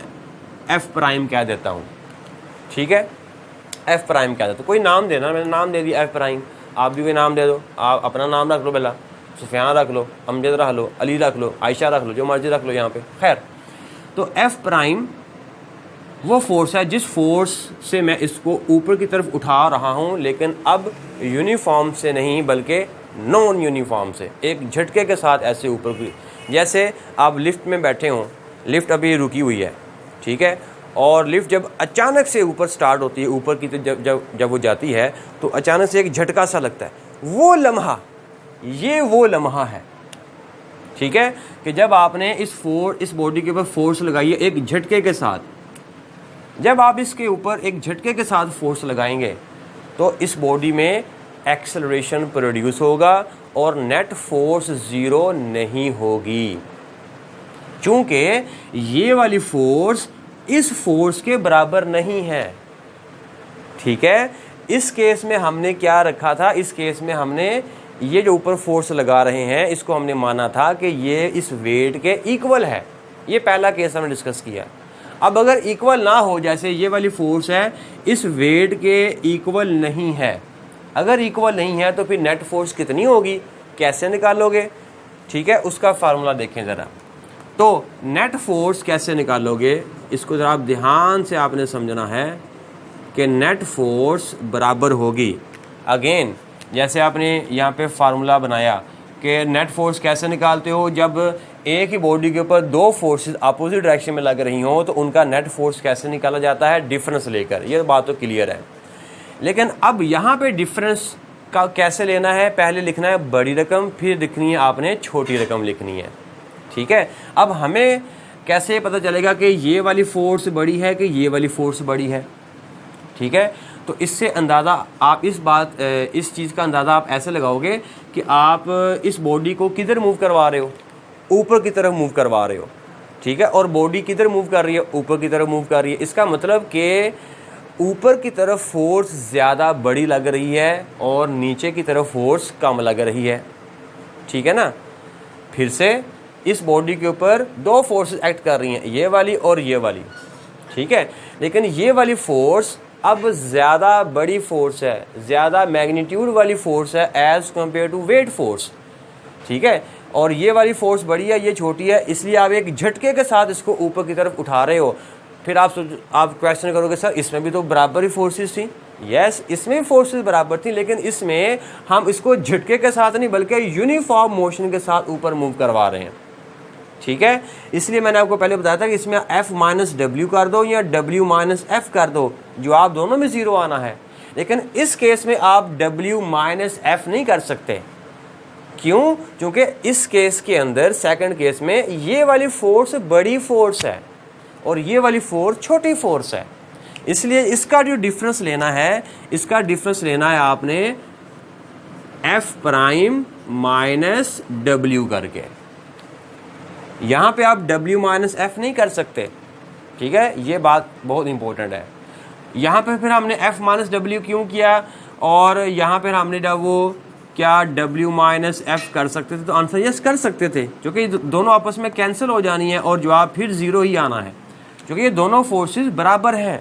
F प्राइम कह देता हूँ। ठीक है, F प्राइम कह देता हूँ, कोई नाम देना, मैंने नाम दे दिया F प्राइम, आप भी कोई नाम दे दो, आप अपना नाम रख लो, पहला सुफियान रख लो, अमजद रख लो, अली रख लो, आयशा रख लो, जो मर्जी रख लो यहाँ पे। खैर, तो F प्राइम वो फोर्स है जिस फोर्स से मैं इसको ऊपर की तरफ उठा रहा हूँ, लेकिन अब यूनिफॉर्म से नहीं बल्कि नॉन यूनिफॉर्म से, एक झटके के साथ ऐसे ऊपर की। जैसे आप लिफ्ट में बैठे हों, लिफ्ट अभी रुकी हुई है, ठीक है, और लिफ्ट जब अचानक से ऊपर स्टार्ट होती है, ऊपर की तरफ जब वो जाती है तो अचानक से एक झटका सा लगता है, वो लम्हा, ये वो लम्हा है। ठीक है, कि जब आपने इस बॉडी के ऊपर फोर्स लगाई है एक झटके के साथ, जब आप इसके ऊपर एक झटके के साथ फोर्स लगाएंगे तो इस बॉडी में एक्सेलरेशन प्रोड्यूस होगा और नेट फोर्स 0 नहीं होगी, क्योंकि ये वाली फोर्स इस फोर्स के बराबर नहीं है। ठीक है, इस केस में हमने क्या रखा था, इस केस में हमने ये जो ऊपर फोर्स लगा रहे हैं इसको हमने माना था कि ये इस वेट के इक्वल है। ये पहला केस हमने डिस्कस किया। अब अगर इक्वल ना हो, जैसे ये वाली फोर्स है इस वेट के इक्वल नहीं है, अगर इक्वल नहीं है तो फिर नेट फोर्स कितनी होगी, कैसे निकालोगे? ठीक है, उसका फार्मूला देखें ज़रा। तो नेट फोर्स कैसे निकालोगे, इसको ज़रा आप ध्यान से आपने समझना है कि नेट फोर्स बराबर होगी, अगेन जैसे आपने यहाँ पे फार्मूला बनाया कि नेट फोर्स कैसे निकालते हो, जब एक ही बॉडी के ऊपर दो फोर्सेस अपोजिट डायरेक्शन में लग रही हों तो उनका नेट फोर्स कैसे निकाला जाता है, डिफरेंस लेकर। ये बात तो क्लियर है, लेकिन अब यहाँ पे डिफरेंस का कैसे लेना है, पहले लिखना है बड़ी रकम, फिर लिखनी है आपने छोटी रकम लिखनी है। ठीक है, अब हमें कैसे पता चलेगा कि ये वाली फोर्स बड़ी है कि ये वाली फोर्स बड़ी है? ठीक है, तो इससे अंदाज़ा आप इस चीज़ का अंदाज़ा आप ऐसे लगाओगे कि आप इस बॉडी को किधर मूव करवा रहे हो, ऊपर की तरफ मूव करवा रहे हो। ठीक है, और बॉडी किधर मूव कर रही है, ऊपर की तरफ मूव कर रही है। इसका मतलब कि ऊपर की तरफ फोर्स ज़्यादा बड़ी लग रही है और नीचे की तरफ फोर्स कम लग रही है। ठीक है ना, फिर से इस बॉडी के ऊपर दो फोर्सेस एक्ट कर रही हैं, ये वाली और ये वाली। ठीक है, लेकिन ये वाली फोर्स अब ज़्यादा बड़ी फोर्स है, ज़्यादा मैग्नीट्यूड वाली फोर्स है as compare to weight force. ठीक है, और ये वाली फोर्स बड़ी है, ये छोटी है, इसलिए आप एक झटके के साथ इसको ऊपर की तरफ उठा रहे हो। फिर आप क्वेश्चन करोगे सर इसमें भी तो बराबर ही फोर्सेस थी। यस, इसमें भी फोर्सेस बराबर थी, लेकिन इसमें हम इसको झटके के साथ नहीं बल्कि यूनिफॉर्म मोशन के साथ ऊपर मूव करवा रहे हैं। ठीक है, इसलिए मैंने आपको पहले बताया था कि इसमें F माइनस W कर दो या W माइनस F कर दो, जवाब दोनों में 0 आना है। लेकिन इस केस में आप W माइनस F नहीं कर सकते। क्यों? क्योंकि इस केस के अंदर, सेकंड केस में, ये वाली फोर्स बड़ी फोर्स है और ये वाली फोर्स छोटी फोर्स है। इसलिए इसका जो डिफरेंस लेना है, इसका डिफरेंस लेना है आपने F प्राइम माइनस W करके। यहाँ पे आप W माइनस F नहीं कर सकते, ठीक है, ये बात बहुत इंपॉर्टेंट है। यहाँ पे फिर हमने F माइनस डब्ल्यू क्यों किया, और यहाँ पर हमने जब वो क्या W माइनस F कर सकते थे, तो आंसर यस कर सकते थे, क्योंकि दोनों आपस में कैंसिल हो जानी है और जवाब फिर 0 ही आना है, क्योंकि ये दोनों फोर्सेस बराबर हैं।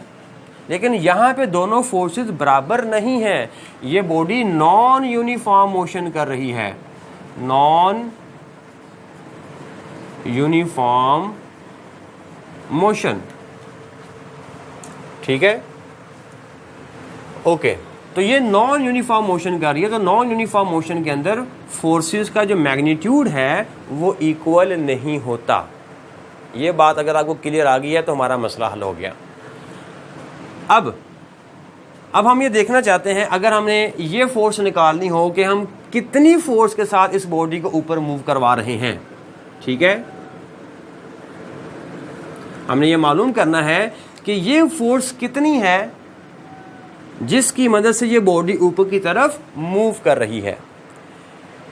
लेकिन यहाँ पे दोनों फोर्सेस बराबर नहीं हैं, ये बॉडी नॉन यूनिफॉर्म मोशन कर रही है, नॉन यूनिफॉर्म मोशन, ठीक है, ओके। तो ये नॉन यूनिफॉर्म मोशन कर रही है, तो नॉन यूनिफॉर्म मोशन के अंदर फोर्सेस का जो मैग्नीट्यूड है वो इक्वल नहीं होता। ये बात अगर आपको क्लियर आ गई है तो हमारा मसला हल हो गया। अब हम ये देखना चाहते हैं, अगर हमने ये फोर्स निकालनी हो कि हम कितनी फोर्स के साथ इस बॉडी को ऊपर मूव करवा रहे हैं, ठीक है, हमने ये मालूम करना है कि ये फोर्स कितनी है जिसकी मदद से ये बॉडी ऊपर की तरफ मूव कर रही है।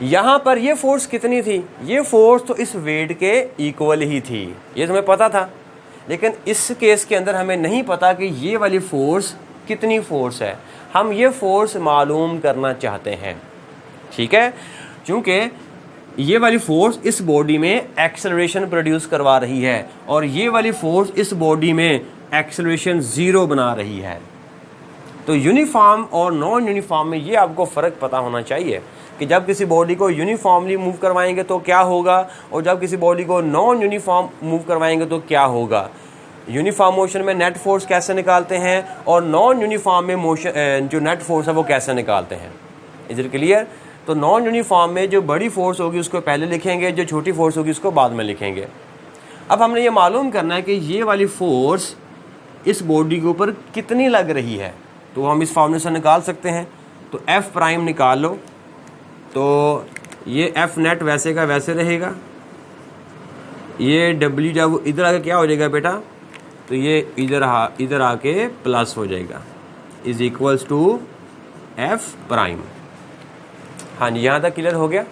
यहां पर ये फोर्स कितनी थी, ये फोर्स तो इस वेट के इक्वल ही थी, ये तुम्हें पता था। लेकिन इस केस के अंदर हमें नहीं पता कि ये वाली फोर्स कितनी फोर्स है, हम ये फोर्स मालूम करना चाहते हैं, ठीक है, क्योंकि ये वाली फोर्स इस बॉडी में एक्सेलरेशन प्रोड्यूस करवा रही है और ये वाली फोर्स इस बॉडी में एक्सेलरेशन 0 बना रही है। तो यूनिफॉर्म और नॉन यूनिफॉर्म में ये आपको फ़र्क पता होना चाहिए कि जब किसी बॉडी को यूनिफॉर्मली मूव करवाएंगे तो क्या होगा, और जब किसी बॉडी को नॉन यूनिफॉर्म मूव करवाएंगे तो क्या होगा। यूनिफॉर्म मोशन में नेट फोर्स कैसे निकालते हैं और नॉन यूनिफॉर्म में मोशन जो नेट फोर्स है वो कैसे निकालते हैं। Is it clear? तो नॉन यूनिफॉर्म में जो बड़ी फोर्स होगी उसको पहले लिखेंगे, जो छोटी फोर्स होगी उसको बाद में लिखेंगे। अब हमने ये मालूम करना है कि ये वाली फोर्स इस बॉडी के ऊपर कितनी लग रही है, तो हम इस फॉर्मूले से निकाल सकते हैं। तो एफ प्राइम निकाल लो, तो ये एफ नेट वैसे का वैसे रहेगा, ये डब्ल्यू जब इधर आके क्या हो जाएगा बेटा, तो ये इधर आके प्लस हो जाएगा, is equals to F prime. हाँ जी, यहाँ तक क्लियर हो गया।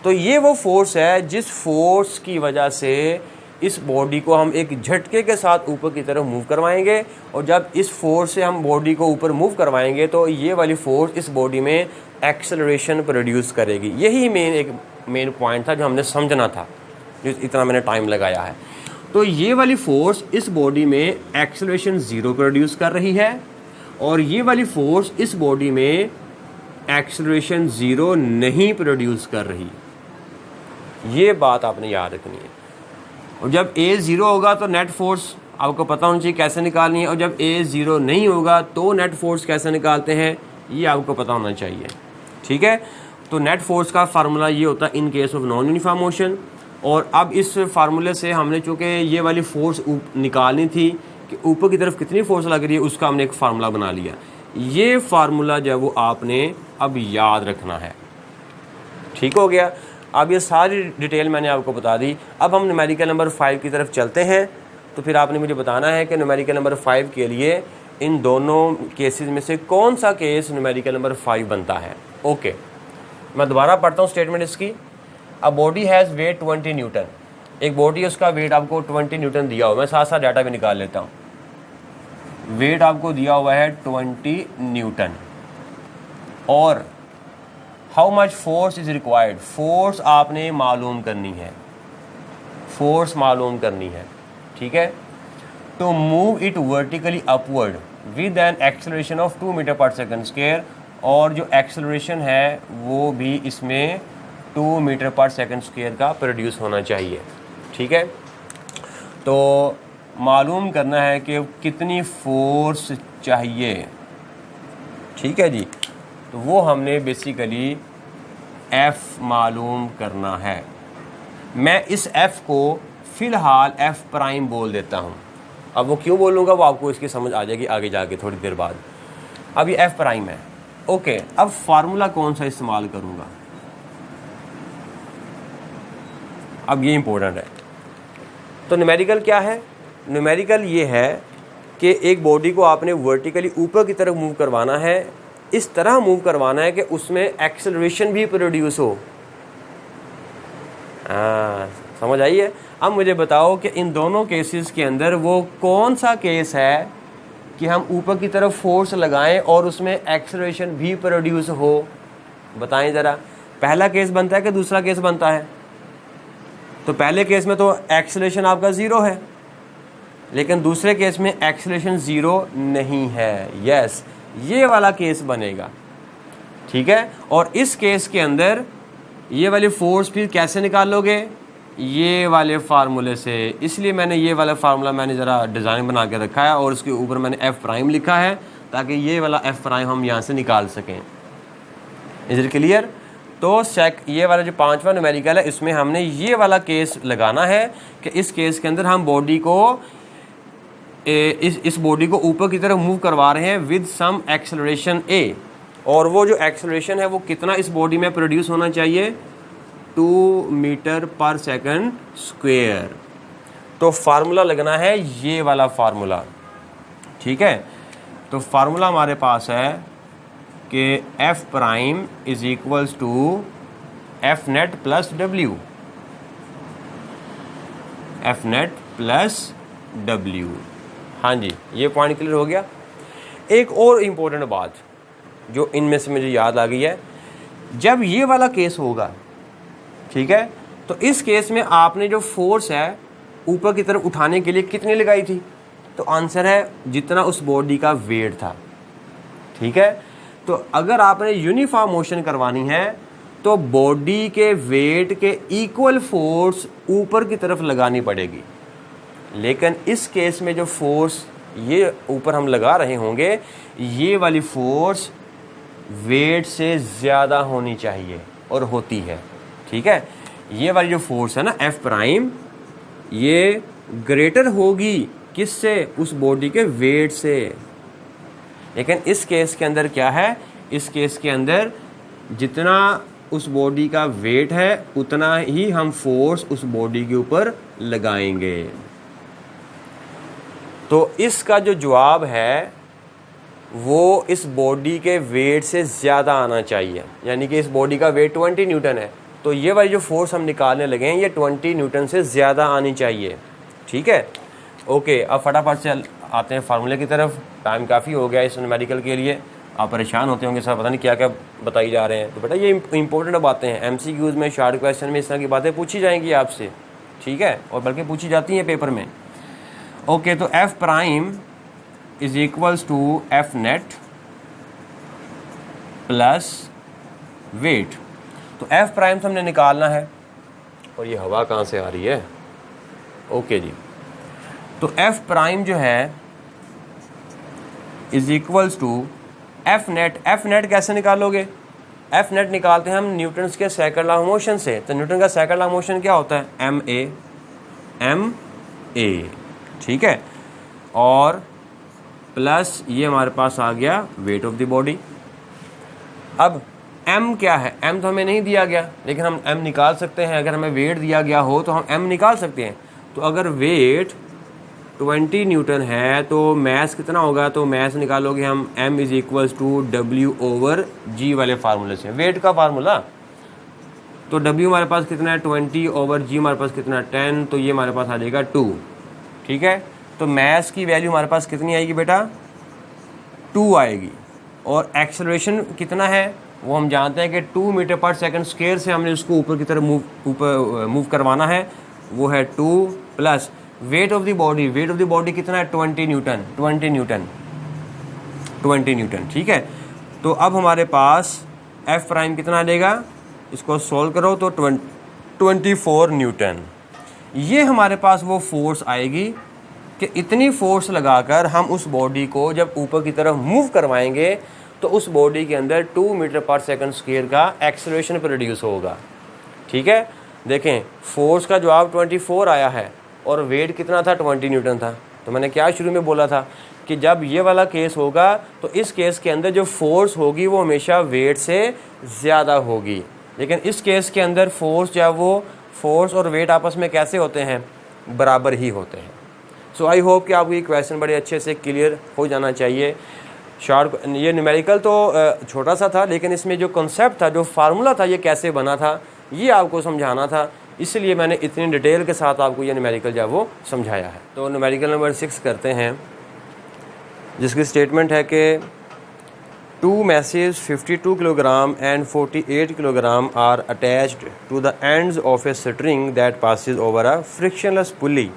तो ये वो फोर्स है जिस फोर्स की वजह से इस बॉडी को हम एक झटके के साथ ऊपर की तरफ मूव करवाएंगे, और जब इस फोर्स से हम बॉडी को ऊपर मूव करवाएंगे तो ये वाली फोर्स इस बॉडी में एक्सेलरेशन प्रोड्यूस करेगी। यही मेन पॉइंट था जो हमने समझना था, जो इतना मैंने टाइम लगाया है। तो ये वाली फोर्स इस बॉडी में एक्सेलरेशन 0 प्रोड्यूस कर रही है, और ये वाली फोर्स इस बॉडी में एक्सेलरेशन 0 नहीं प्रोड्यूस कर रही। ये बात आपने याद रखनी है। और जब A 0 होगा तो नेट फोर्स आपको पता होना चाहिए कैसे निकालनी है, और जब A 0 नहीं होगा तो नेट फोर्स कैसे निकालते हैं ये आपको पता होना चाहिए, ठीक है। तो नेट फोर्स का फार्मूला ये होता है in case of non uniform motion. और अब इस फार्मूले से हमने चूँकि ये वाली फोर्स निकालनी थी कि ऊपर की तरफ कितनी फोर्स लग रही है, उसका हमने एक फार्मूला बना लिया। ये फार्मूला जो है वो आपने अब याद रखना है, ठीक हो गया। अब ये सारी डिटेल मैंने आपको बता दी। अब हम न्यूमेरिकल नंबर 5 की तरफ चलते हैं। तो फिर आपने मुझे बताना है कि न्यूमेरिकल नंबर 5 के लिए इन दोनों केसेस में से कौन सा केस न्यूमेरिकल नंबर 5 बनता है। ओके, मैं दोबारा पढ़ता हूँ स्टेटमेंट इसकी। A body has wait 20 Newton. एक बॉडी है, उसका वेट आपको 20 न्यूटन दिया हुआ है। मैं साथ साथ डाटा भी निकाल लेता हूँ। वेट आपको दिया हुआ है 20 न्यूटन, और how much force is required, force आपने मालूम करनी है, फोर्स मालूम करनी है, ठीक है। To move it vertically upward with an acceleration of 2 metre per second square, और जो एक्सेलरेशन है वो भी इसमें 2 मीटर पर सेकंड स्क्वायर का प्रोड्यूस होना चाहिए, ठीक है। तो मालूम करना है कि कितनी फोर्स चाहिए, ठीक है जी। तो वो हमने बेसिकली F मालूम करना है। मैं इस F को फ़िलहाल F प्राइम बोल देता हूँ। अब वो क्यों बोलूँगा वो आपको इसकी समझ आ जाएगी आगे जाके थोड़ी देर बाद। अब ये F प्राइम है, ओके। अब फार्मूला कौन सा इस्तेमाल करूँगा, अब ये इम्पोर्टेंट है। तो न्यूमेरिकल क्या है, न्यूमेरिकल ये है कि एक बॉडी को आपने वर्टिकली ऊपर की तरफ मूव करवाना है, इस तरह मूव करवाना है कि उसमें एक्सेलरेशन भी प्रोड्यूस हो। समझ आई है? अब मुझे बताओ कि इन दोनों केसेस के अंदर वो कौन सा केस है कि हम ऊपर की तरफ फोर्स लगाएं और उसमें एक्सेलरेशन भी प्रोड्यूस हो? बताएं ज़रा। पहला केस बनता है कि दूसरा केस बनता है? तो पहले केस में तो एक्सेलरेशन आपका ज़ीरो है, लेकिन दूसरे केस में एक्सेलरेशन ज़ीरो नहीं है। यस, ये वाला केस बनेगा, ठीक है। और इस केस के अंदर ये वाली फोर्स फिर कैसे निकालोगे? ये वाले फार्मूले से। इसलिए मैंने ये वाला फार्मूला मैंने ज़रा डिज़ाइन बना के रखा है और उसके ऊपर मैंने एफ प्राइम लिखा है ताकि ये वाला एफ प्राइम हम यहाँ से निकाल सकें। Is it clear? तो ये वाला जो पांचवा न्यूमेरिकल है इसमें हमने ये वाला केस लगाना है कि इस केस के अंदर हम बॉडी को इस बॉडी को ऊपर की तरफ मूव करवा रहे हैं विद सम एक्सेलरेशन ए, और वो जो एक्सेलरेशन है वो कितना इस बॉडी में प्रोड्यूस होना चाहिए? 2 मीटर पर सेकंड स्क्वायर। तो फार्मूला लगना है ये वाला फार्मूला, ठीक है। तो फार्मूला हमारे पास है कि F prime is equals to F net plus W, F net plus W. हाँ जी, ये पॉइंट क्लियर हो गया। एक और इम्पोर्टेंट बात जो इनमें से मुझे याद आ गई है, जब ये वाला केस होगा, ठीक है, तो इस केस में आपने जो फोर्स है ऊपर की तरफ उठाने के लिए कितनी लगाई थी? तो आंसर है जितना उस बॉडी का वेट था, ठीक है। तो अगर आपने यूनिफॉर्म मोशन करवानी है तो बॉडी के वेट के इक्वल फोर्स ऊपर की तरफ लगानी पड़ेगी। लेकिन इस केस में जो फोर्स ये ऊपर हम लगा रहे होंगे, ये वाली फोर्स वेट से ज़्यादा होनी चाहिए और होती है, ठीक है। ये वाली जो फोर्स है ना एफ प्राइम, ये ग्रेटर होगी किससे? उस बॉडी के वेट से। लेकिन इस केस के अंदर क्या है? इस केस के अंदर जितना उस बॉडी का वेट है उतना ही हम फोर्स उस बॉडी के ऊपर लगाएंगे। तो इसका जो जवाब है वो इस बॉडी के वेट से ज़्यादा आना चाहिए, यानी कि इस बॉडी का वेट 20 न्यूटन है, तो ये वाली जो फोर्स हम निकालने लगे हैं ये 20 न्यूटन से ज़्यादा आनी चाहिए, ठीक है। ओके, अब फटाफट से आते हैं फार्मूले की तरफ। टाइम काफ़ी हो गया इस न्यूमेरिकल के लिए। आप परेशान होते होंगे, सर पता नहीं क्या क्या बताई जा रहे हैं। तो बेटा ये इंपॉर्टेंट बातें हैं, MCQs में, शॉर्ट क्वेश्चन में इस तरह की बातें पूछी जाएंगी आपसे, ठीक है, और बल्कि पूछी जाती हैं पेपर में। ओके, तो F prime is equals to F net plus weight. तो एफ प्राइम हमने निकालना है, और ये हवा कहाँ से आ रही है? ओके जी, तो एफ प्राइम जो है is equals to F net. F net कैसे निकालोगे? एफ नेट निकालते हैं हम न्यूटन्स के सेकंड लॉ ऑफ मोशन से। तो न्यूटन का सेकंड लॉ ऑफ मोशन क्या होता है? एम ए, ठीक है, और प्लस ये हमारे पास आ गया वेट ऑफ द बॉडी। अब m क्या है? m तो हमें नहीं दिया गया, लेकिन हम m निकाल सकते हैं। अगर हमें वेट दिया गया हो तो हम m निकाल सकते हैं। तो अगर वेट 20 न्यूटन है तो मैस कितना होगा? तो मैस निकालोगे हम m is equals to W over G वाले फार्मूले से, वेट का फार्मूला। तो w हमारे पास कितना है? 20 ओवर g हमारे पास कितना है? 10, तो ये हमारे पास आ जाएगा 2, ठीक है। तो मैस की वैल्यू हमारे पास कितनी आएगी बेटा? 2 आएगी। और एक्सेलरेशन कितना है वो हम जानते हैं कि 2 मीटर पर सेकंड स्क्वायर से हमने उसको ऊपर की तरफ मूव करवाना है, वो है 2 plus weight of the body. Weight of the body कितना है? 20 न्यूटन, ठीक है। तो अब हमारे पास एफ प्राइम कितना आ जाएगा? इसको सॉल्व करो तो 24 न्यूटन। ये हमारे पास वो फोर्स आएगी कि इतनी फोर्स लगाकर हम उस बॉडी को जब ऊपर की तरफ मूव करवाएंगे तो उस बॉडी के अंदर 2 मीटर पर सेकंड स्क्वायर का एक्सेलरेशन प्रोड्यूस होगा, ठीक है। देखें, फोर्स का जवाब 24 आया है और वेट कितना था? 20 न्यूटन था। तो मैंने क्या शुरू में बोला था कि जब ये वाला केस होगा तो इस केस के अंदर जो फोर्स होगी वो हमेशा वेट से ज़्यादा होगी। लेकिन इस केस के अंदर फोर्स जो है वो फोर्स और वेट आपस में कैसे होते हैं? बराबर ही होते हैं। सो आई होप कि आपको ये क्वेश्चन बड़े अच्छे से क्लियर हो जाना चाहिए। शॉर्ट ये न्यूमेरिकल तो छोटा सा था, लेकिन इसमें जो कॉन्सेप्ट था, जो फार्मूला था, ये कैसे बना था, ये आपको समझाना था इसलिए मैंने इतनी डिटेल के साथ आपको ये न्यूमेरिकल जो है वो समझाया है। तो न्यूमेरिकल नंबर 6 करते हैं, जिसकी स्टेटमेंट है कि 2 masses 52 kilogram and 48 kilogram are attached to the ends of a string that passes over a frictionless pulley.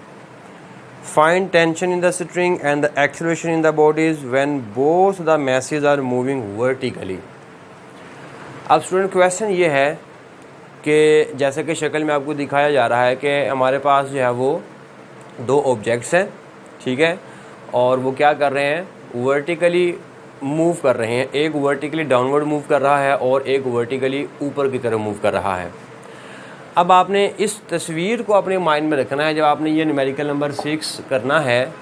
Find tension in the string and the acceleration in the bodies when both the masses are moving vertically। अब student question ये है कि जैसे कि शक्ल में आपको दिखाया जा रहा है कि हमारे पास जो है वो 2 ऑब्जेक्ट्स हैं, ठीक है, और वो क्या कर रहे हैं, वर्टिकली मूव कर रहे हैं। एक वर्टिकली डाउनवर्ड मूव कर रहा है और एक वर्टिकली ऊपर की तरफ मूव कर रहा है। अब आपने इस तस्वीर को अपने माइंड में रखना है जब आपने ये न्यूमेरिकल नंबर 6 करना है,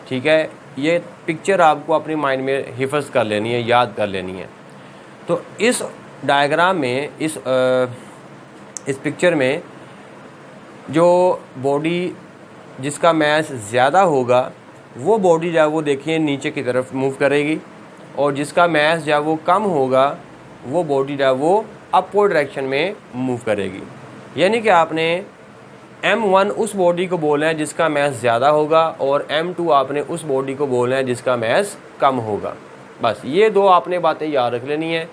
ठीक है। ये पिक्चर आपको अपने माइंड में हिफज कर लेनी है, याद कर लेनी है। तो इस डायग्राम में, इस पिक्चर में जो बॉडी जिसका मैस ज़्यादा होगा वो बॉडी जो है वो देखिए नीचे की तरफ मूव करेगी, और जिसका मैस जो है वो कम होगा वो बॉडी जो है वो अपवर्ड डायरेक्शन में मूव करेगी। यानी कि आपने M1 उस बॉडी को बोलना है जिसका मैस ज़्यादा होगा, और M2 आपने उस बॉडी को बोलना है जिसका मैस कम होगा। बस ये 2 आपने बातें याद रख लेनी है।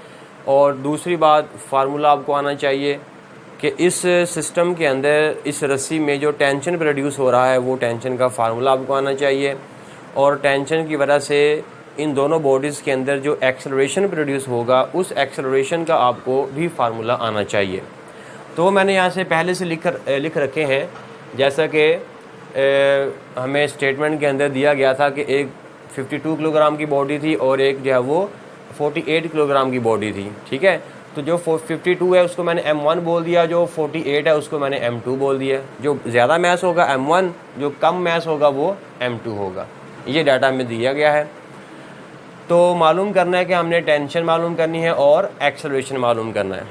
और दूसरी बात, फार्मूला आपको आना चाहिए कि इस सिस्टम के अंदर, इस रस्सी में जो टेंशन प्रोड्यूस हो रहा है वो टेंशन का फार्मूला आपको आना चाहिए, और टेंशन की वजह से इन दोनों बॉडीज़ के अंदर जो एक्सेलरेशन प्रोड्यूस होगा उस एक्सेलरेशन का आपको भी फार्मूला आना चाहिए। तो मैंने यहाँ से पहले से लिख रखे हैं, जैसा कि हमें स्टेटमेंट के अंदर दिया गया था कि एक 52 किलोग्राम की बॉडी थी और एक जो है वो 48 किलोग्राम की बॉडी थी, ठीक है। तो जो 52 है उसको मैंने M1 बोल दिया, जो 48 है उसको मैंने M2 बोल दिया। जो ज़्यादा मैस होगा M1, जो कम मैस होगा वो M2 होगा। ये डाटा में दिया गया है। तो मालूम करना है कि हमने टेंशन मालूम करनी है और एक्सेलरेशन मालूम करना है,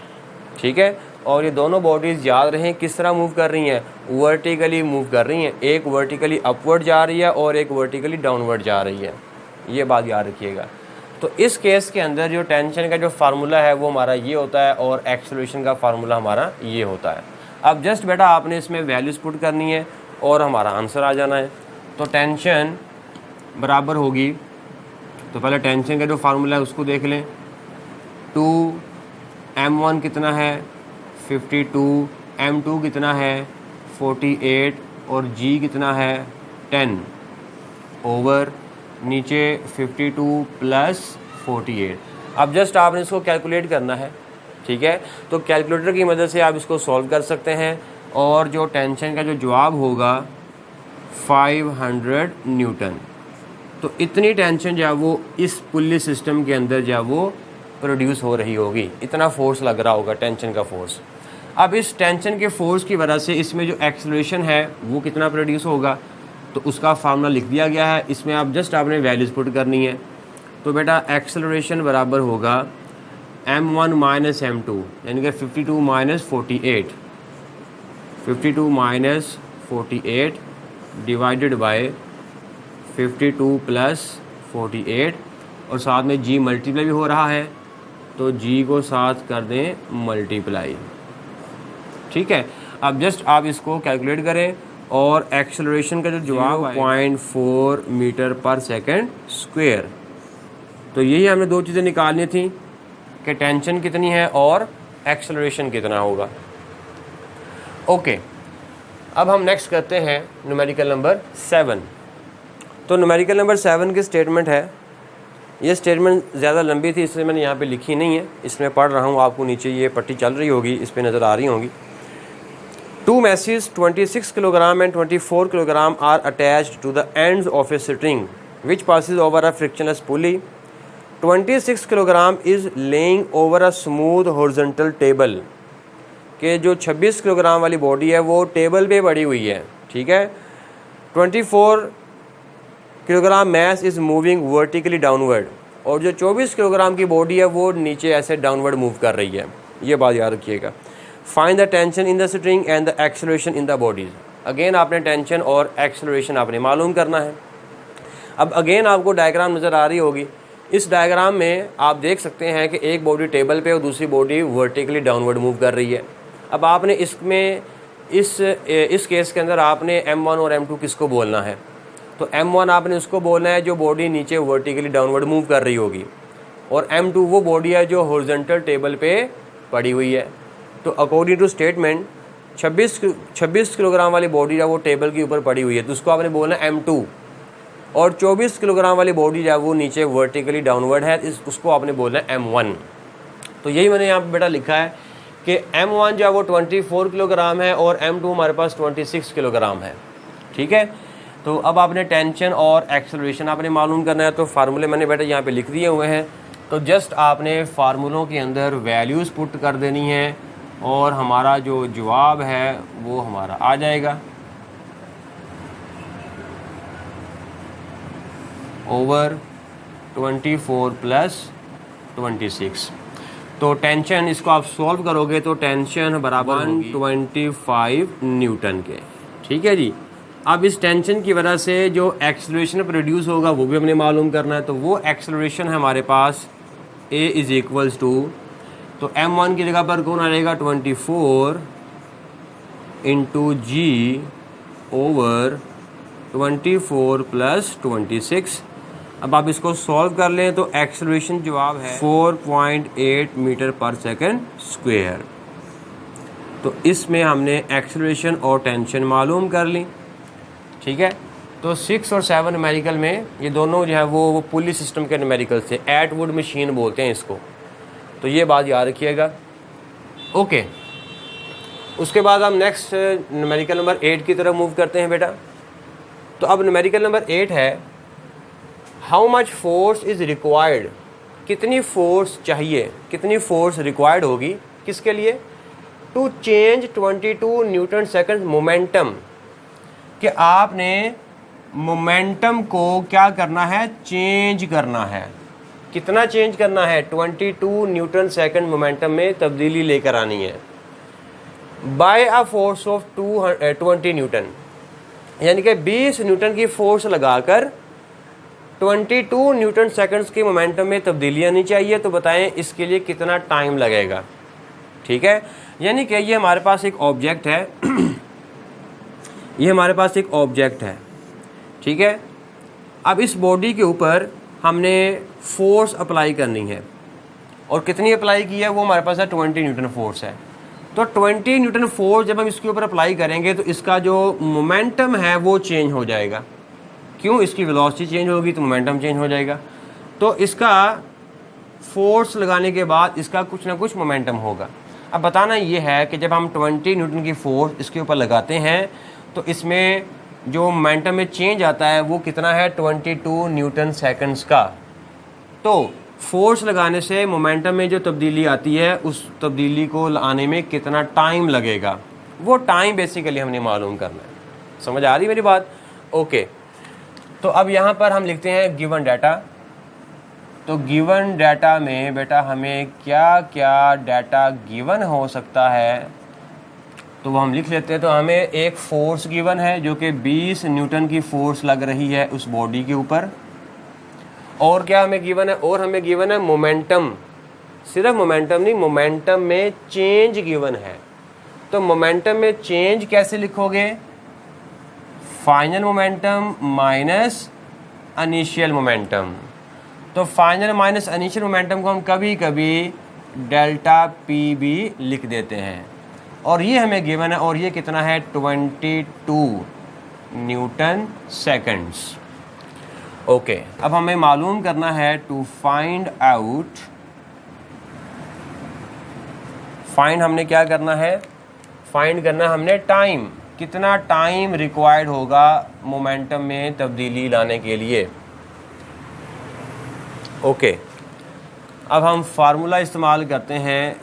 ठीक है। और ये दोनों बॉडीज़ याद रहें किस तरह मूव कर रही हैं, वर्टिकली मूव कर रही हैं। एक वर्टिकली अपवर्ड जा रही है और एक वर्टिकली डाउनवर्ड जा रही है, ये बात याद रखिएगा। तो इस केस के अंदर जो टेंशन का जो फार्मूला है वो हमारा ये होता है और एक्सेलरेशन का फार्मूला हमारा ये होता है। अब जस्ट बेटा आपने इसमें वैल्यूज़ पुट करनी है और हमारा आंसर आ जाना है। तो टेंशन बराबर होगी, तो पहले टेंशन का जो फार्मूला है उसको देख लें। 2M1 कितना है 52, M2 कितना है 48 और G कितना है 10 ओवर नीचे 52 प्लस 48। अब जस्ट आपने इसको कैलकुलेट करना है, ठीक है। तो कैलकुलेटर की मदद से आप इसको सॉल्व कर सकते हैं, और जो टेंशन का जो जवाब होगा 500 न्यूटन। तो इतनी टेंशन जो है वो इस पुल्ली सिस्टम के अंदर जो है वो प्रोड्यूस हो रही होगी, इतना फोर्स लग रहा होगा, टेंशन का फोर्स। अब इस टेंशन के फोर्स की वजह से इसमें जो एक्सेलरेशन है वो कितना प्रोड्यूस होगा, तो उसका फार्मूला लिख दिया गया है। इसमें आप जस्ट आपने वैल्यूज़ पुट करनी है। तो बेटा एक्सेलरेशन बराबर होगा M1 माइनस M2, यानी कि 52 minus 48, 52 minus 48 divided by 52 plus 48, और साथ में G मल्टीप्लाई भी हो रहा है, तो G को साथ कर दें मल्टीप्लाई, ठीक है। अब जस्ट आप इसको कैलकुलेट करें, और एक्सेलरेशन का जो जवाब 0.4 मीटर पर सेकंड स्क्वायर। तो यही हमने 2 चीज़ें निकालनी थी कि टेंशन कितनी है और एक्सेलरेशन कितना होगा। ओके, अब हम नेक्स्ट करते हैं न्यूमेरिकल नंबर 7। तो न्यूमेरिकल नंबर 7 की स्टेटमेंट है, ये स्टेटमेंट ज़्यादा लंबी थी इसलिए मैंने यहाँ पे लिखी नहीं है, इसमें पढ़ रहा हूँ, आपको नीचे ये पट्टी चल रही होगी, इस पर नज़र आ रही होंगी। 2 masses 26 kilogram and 24 kilogram are attached to the ends of a string which passes over a frictionless pulley. 26 kilogram is laying over a smooth horizontal table। के जो 26 किलोग्राम वाली बॉडी है वो टेबल पे पड़ी हुई है, ठीक है। 24 kilogram mass is moving vertically downward, और जो 24 किलोग्राम की बॉडी है वो नीचे ऐसे डाउनवर्ड मूव कर रही है, ये बात याद रखिएगा। Find the tension in the string and the acceleration in the bodies. Again आपने टेंशन और एक्सेलरेशन आपने मालूम करना है। अब अगेन आपको डायग्राम नज़र आ रही होगी। इस डायग्राम में आप देख सकते हैं कि एक बॉडी टेबल पे और दूसरी बॉडी वर्टिकली डाउनवर्ड मूव कर रही है। अब आपने इसमें इस केस के अंदर आपने M1 और M2 किसको बोलना है? तो M1 आपने उसको बोलना है जो बॉडी नीचे वर्टिकली डाउनवर्ड मूव कर रही होगी, और M2 वो बॉडी है जो हॉरिजॉन्टल टेबल पे पड़ी हुई है। तो अकॉर्डिंग टू स्टेटमेंट 26 किलोग्राम वाली बॉडी जब वो टेबल के ऊपर पड़ी हुई है तो उसको आपने बोलना है M2, और 24 किलोग्राम वाली बॉडी जब वो नीचे वर्टिकली डाउनवर्ड है उसको आपने बोलना है M1। तो यही मैंने यहाँ पे बेटा लिखा है कि M1 जो है वो 24 किलोग्राम है और M2 हमारे पास 26 किलोग्राम है। ठीक है, तो अब आपने टेंशन और एक्सेलरेशन आपने मालूम करना है। तो फार्मूले मैंने बेटा यहाँ पे लिख दिए हुए हैं, तो जस्ट आपने फार्मूलों के अंदर वैल्यूज़ पुट कर देनी है और हमारा जो जवाब है वो हमारा आ जाएगा। Over 24 plus 26। तो टेंशन इसको आप सॉल्व करोगे तो टेंशन बराबर 125 न्यूटन के। ठीक है जी। अब इस टेंशन की वजह से जो एक्सेलरेशन प्रोड्यूस होगा वो भी हमने मालूम करना है। तो वो एक्सेलरेशन है हमारे पास A इज़ इक्वल्स टू, तो M1 की जगह पर कौन आ जाएगा 24 इंटू जी ओवर 24 प्लस 26। अब आप इसको सॉल्व कर लें तो एक्सेलरेशन जवाब है 4.8 मीटर पर सेकंड स्क्वायर। तो इसमें हमने एक्सेलरेशन और टेंशन मालूम कर ली। ठीक है, तो 6 और 7 न्यूमेरिकल में ये दोनों जो है वो पुली सिस्टम के न्यूमेरिकल से एटवुड मशीन बोलते हैं इसको, तो ये बात याद रखिएगा। ओके, उसके बाद हम नेक्स्ट न्यूमेरिकल नंबर 8 की तरफ मूव करते हैं बेटा। तो अब न्यूमेरिकल नंबर 8 है how much force is required, कितनी फोर्स चाहिए, कितनी फोर्स रिक्वायर्ड होगी किसके लिए, to change 22 newton second momentum, कि आपने मोमेंटम को क्या करना है, चेंज करना है। कितना चेंज करना है, 22 न्यूटन सेकंड मोमेंटम में तब्दीली लेकर आनी है by a force of 20 newton, यानी कि 20 न्यूटन की फोर्स लगाकर 22 न्यूटन सेकंड्स के मोमेंटम में तब्दीली आनी चाहिए। तो बताएं इसके लिए कितना टाइम लगेगा। ठीक है, यानी कि ये हमारे पास एक ऑब्जेक्ट है ये हमारे पास एक ऑब्जेक्ट है। ठीक है, अब इस बॉडी के ऊपर हमने फोर्स अप्लाई करनी है, और कितनी अप्लाई की है वो हमारे पास है 20 न्यूटन फोर्स है। तो 20 न्यूटन फोर्स जब हम इसके ऊपर अप्लाई करेंगे तो इसका जो मोमेंटम है वो चेंज हो जाएगा। क्यों, इसकी वेलोसिटी चेंज होगी तो मोमेंटम चेंज हो जाएगा। तो इसका फोर्स लगाने के बाद इसका कुछ ना कुछ मोमेंटम होगा। अब बताना ये है कि जब हम 20 न्यूटन की फोर्स इसके ऊपर लगाते हैं तो इसमें जो मोमेंटम में चेंज आता है वो कितना है, 22 न्यूटन सेकंड्स का। तो फोर्स लगाने से मोमेंटम में जो तब्दीली आती है उस तब्दीली को लाने में कितना टाइम लगेगा, वो टाइम बेसिकली हमने मालूम करना है। समझ आ रही मेरी बात? ओके, तो अब यहाँ पर हम लिखते हैं गिवन डाटा। तो गिवन डाटा में बेटा हमें क्या क्या डाटा गिवन हो सकता है तो वो हम लिख लेते हैं। तो हमें एक फोर्स गिवन है जो कि 20 न्यूटन की फोर्स लग रही है उस बॉडी के ऊपर। और क्या हमें गिवन है, और हमें गिवन है मोमेंटम। सिर्फ मोमेंटम नहीं, मोमेंटम में चेंज गिवन है। तो मोमेंटम में चेंज कैसे लिखोगे, final momentum minus initial momentum. तो फाइनल माइनस इनिशियल मोमेंटम को हम कभी कभी डेल्टा पी भी लिख देते हैं, और ये हमें गिवन है, और ये कितना है 22 न्यूटन सेकंड्स। ओके, अब हमें मालूम करना है टू फाइंड आउट, फाइंड हमने क्या करना है, फाइंड करना है हमने टाइम, कितना टाइम रिक्वायर्ड होगा मोमेंटम में तब्दीली लाने के लिए। ओके, अब हम फार्मूला इस्तेमाल करते हैं।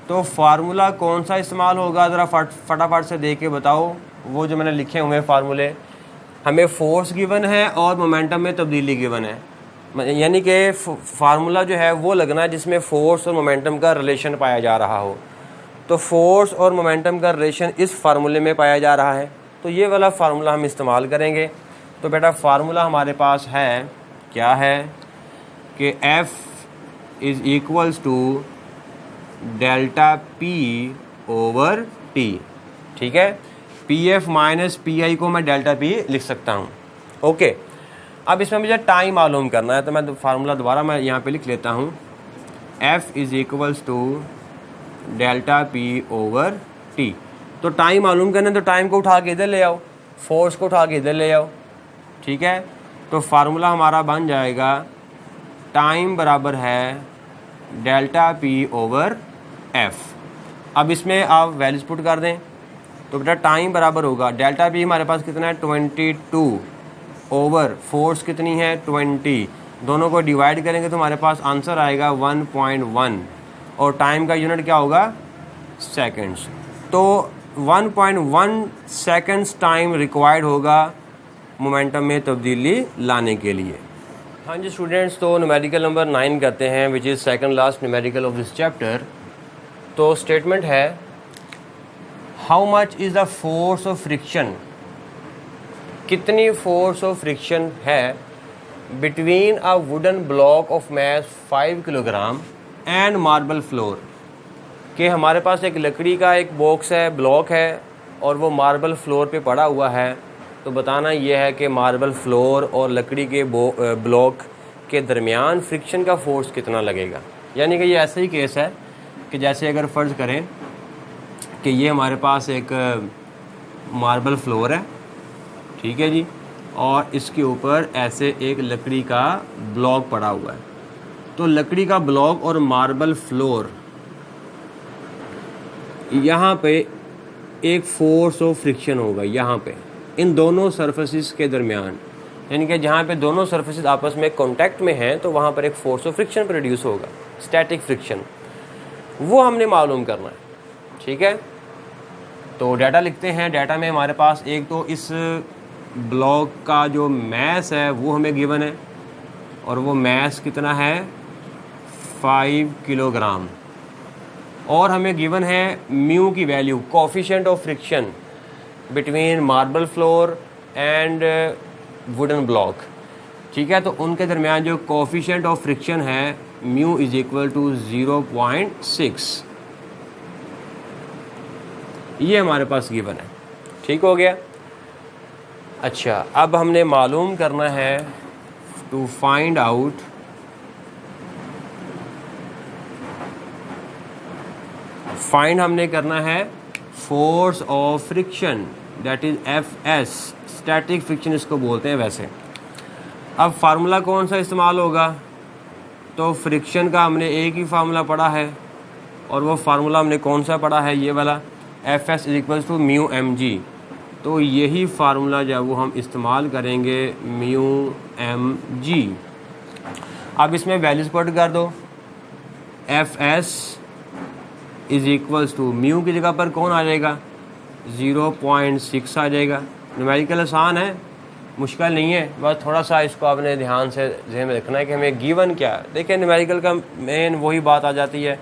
तो फार्मूला कौन सा इस्तेमाल होगा, ज़रा फटाफट से देख के बताओ। वो जो मैंने लिखे हुए हैं फार्मूले, हमें फोर्स गिवन है और मोमेंटम में तब्दीली गिवन है, यानी कि फार्मूला जो है वो लगना है जिसमें फ़ोर्स और मोमेंटम का रिलेशन पाया जा रहा हो। तो फोर्स और मोमेंटम का रिलेशन इस फार्मूले में पाया जा रहा है, तो ये वाला फार्मूला हम इस्तेमाल करेंगे। तो बेटा फार्मूला हमारे पास है, क्या है कि F is equals to delta P over T। ठीक है, P F minus P I को मैं डेल्टा पी लिख सकता हूँ। ओके, अब इसमें मुझे टाइम मालूम करना है, तो मैं फार्मूला दोबारा मैं यहाँ पे लिख लेता हूँ, F is equals to delta P over T. तो टाइम मालूम करना है तो टाइम को उठा के इधर ले आओ, फोर्स को उठा के इधर ले आओ, ठीक है। तो फार्मूला हमारा बन जाएगा टाइम बराबर है डेल्टा पी ओवर एफ। अब इसमें आप वैल्यूज पुट कर दें तो बेटा टाइम बराबर होगा, डेल्टा पी हमारे पास कितना है 22 ओवर फोर्स कितनी है 20, दोनों को डिवाइड करेंगे तो हमारे पास आंसर आएगा 1.1 और टाइम का यूनिट क्या होगा सेकंड्स। तो 1.1 सेकंड्स टाइम रिक्वायर्ड होगा मोमेंटम में तब्दीली लाने के लिए। हाँ जी स्टूडेंट्स, तो न्यूमेरिकल नंबर 9 करते हैं which is second last numerical of this chapter. तो स्टेटमेंट है how much is the force of friction, कितनी फोर्स ऑफ फ्रिक्शन है between a wooden block of mass 5 kilogram and marble floor, कि हमारे पास एक लकड़ी का एक बॉक्स है, ब्लॉक है और वो मार्बल फ्लोर पे पड़ा हुआ है। तो बताना ये है कि मार्बल फ्लोर और लकड़ी के ब्लॉक के दरमियान फ्रिक्शन का फोर्स कितना लगेगा। यानी कि ये ऐसा ही केस है कि जैसे अगर फ़र्ज़ करें कि ये हमारे पास एक मार्बल फ्लोर है, ठीक है जी, और इसके ऊपर ऐसे एक लकड़ी का ब्लॉक पड़ा हुआ है। तो लकड़ी का ब्लॉक और मार्बल फ्लोर यहाँ पे एक फोर्स ऑफ फ्रिक्शन होगा, यहाँ पे इन दोनों सरफेसिस के दरमियान, यानी कि जहाँ पे दोनों सरफेसिस आपस में कांटेक्ट में हैं तो वहाँ पर एक फोर्स ऑफ फ्रिक्शन प्रोड्यूस होगा, स्टैटिक फ्रिक्शन, वो हमने मालूम करना है, ठीक है। तो डाटा लिखते हैं। डाटा में हमारे पास एक तो इस ब्लॉक का जो मैस है वो हमें गिवन है और वो मैस कितना है 5 किलोग्राम, और हमें गिवन है म्यू की value, coefficient of friction between marble floor and wooden block, ठीक है। तो उनके दरमियान जो कोफिशिएंट ऑफ फ्रिक्शन है म्यू इज इक्वल टू 0.6, ये हमारे पास गिवन है, ठीक हो गया। अच्छा, अब हमने मालूम करना है टू फाइंड आउट हमने करना है force of friction, that is F S, static friction इसको बोलते हैं वैसे। अब फार्मूला कौन सा इस्तेमाल होगा, तो फ्रिक्शन का हमने एक ही फार्मूला पढ़ा है और वो फार्मूला हमने कौन सा पढ़ा है, ये वाला, F S is equals to mu M G. तो यही फार्मूला जो है वो हम इस्तेमाल करेंगे, म्यू एम जी। अब इसमें वैल्यूज पुट कर दो, F S is equals to mu की जगह पर कौन आ जाएगा 0.6 आ जाएगा। न्यूमेरिकल आसान है, मुश्किल नहीं है, बस थोड़ा सा इसको आपने ध्यान से ज़हन में रखना है कि हमें गिवन क्या है। देखिए न्यूमेरिकल का मेन वही बात आ जाती है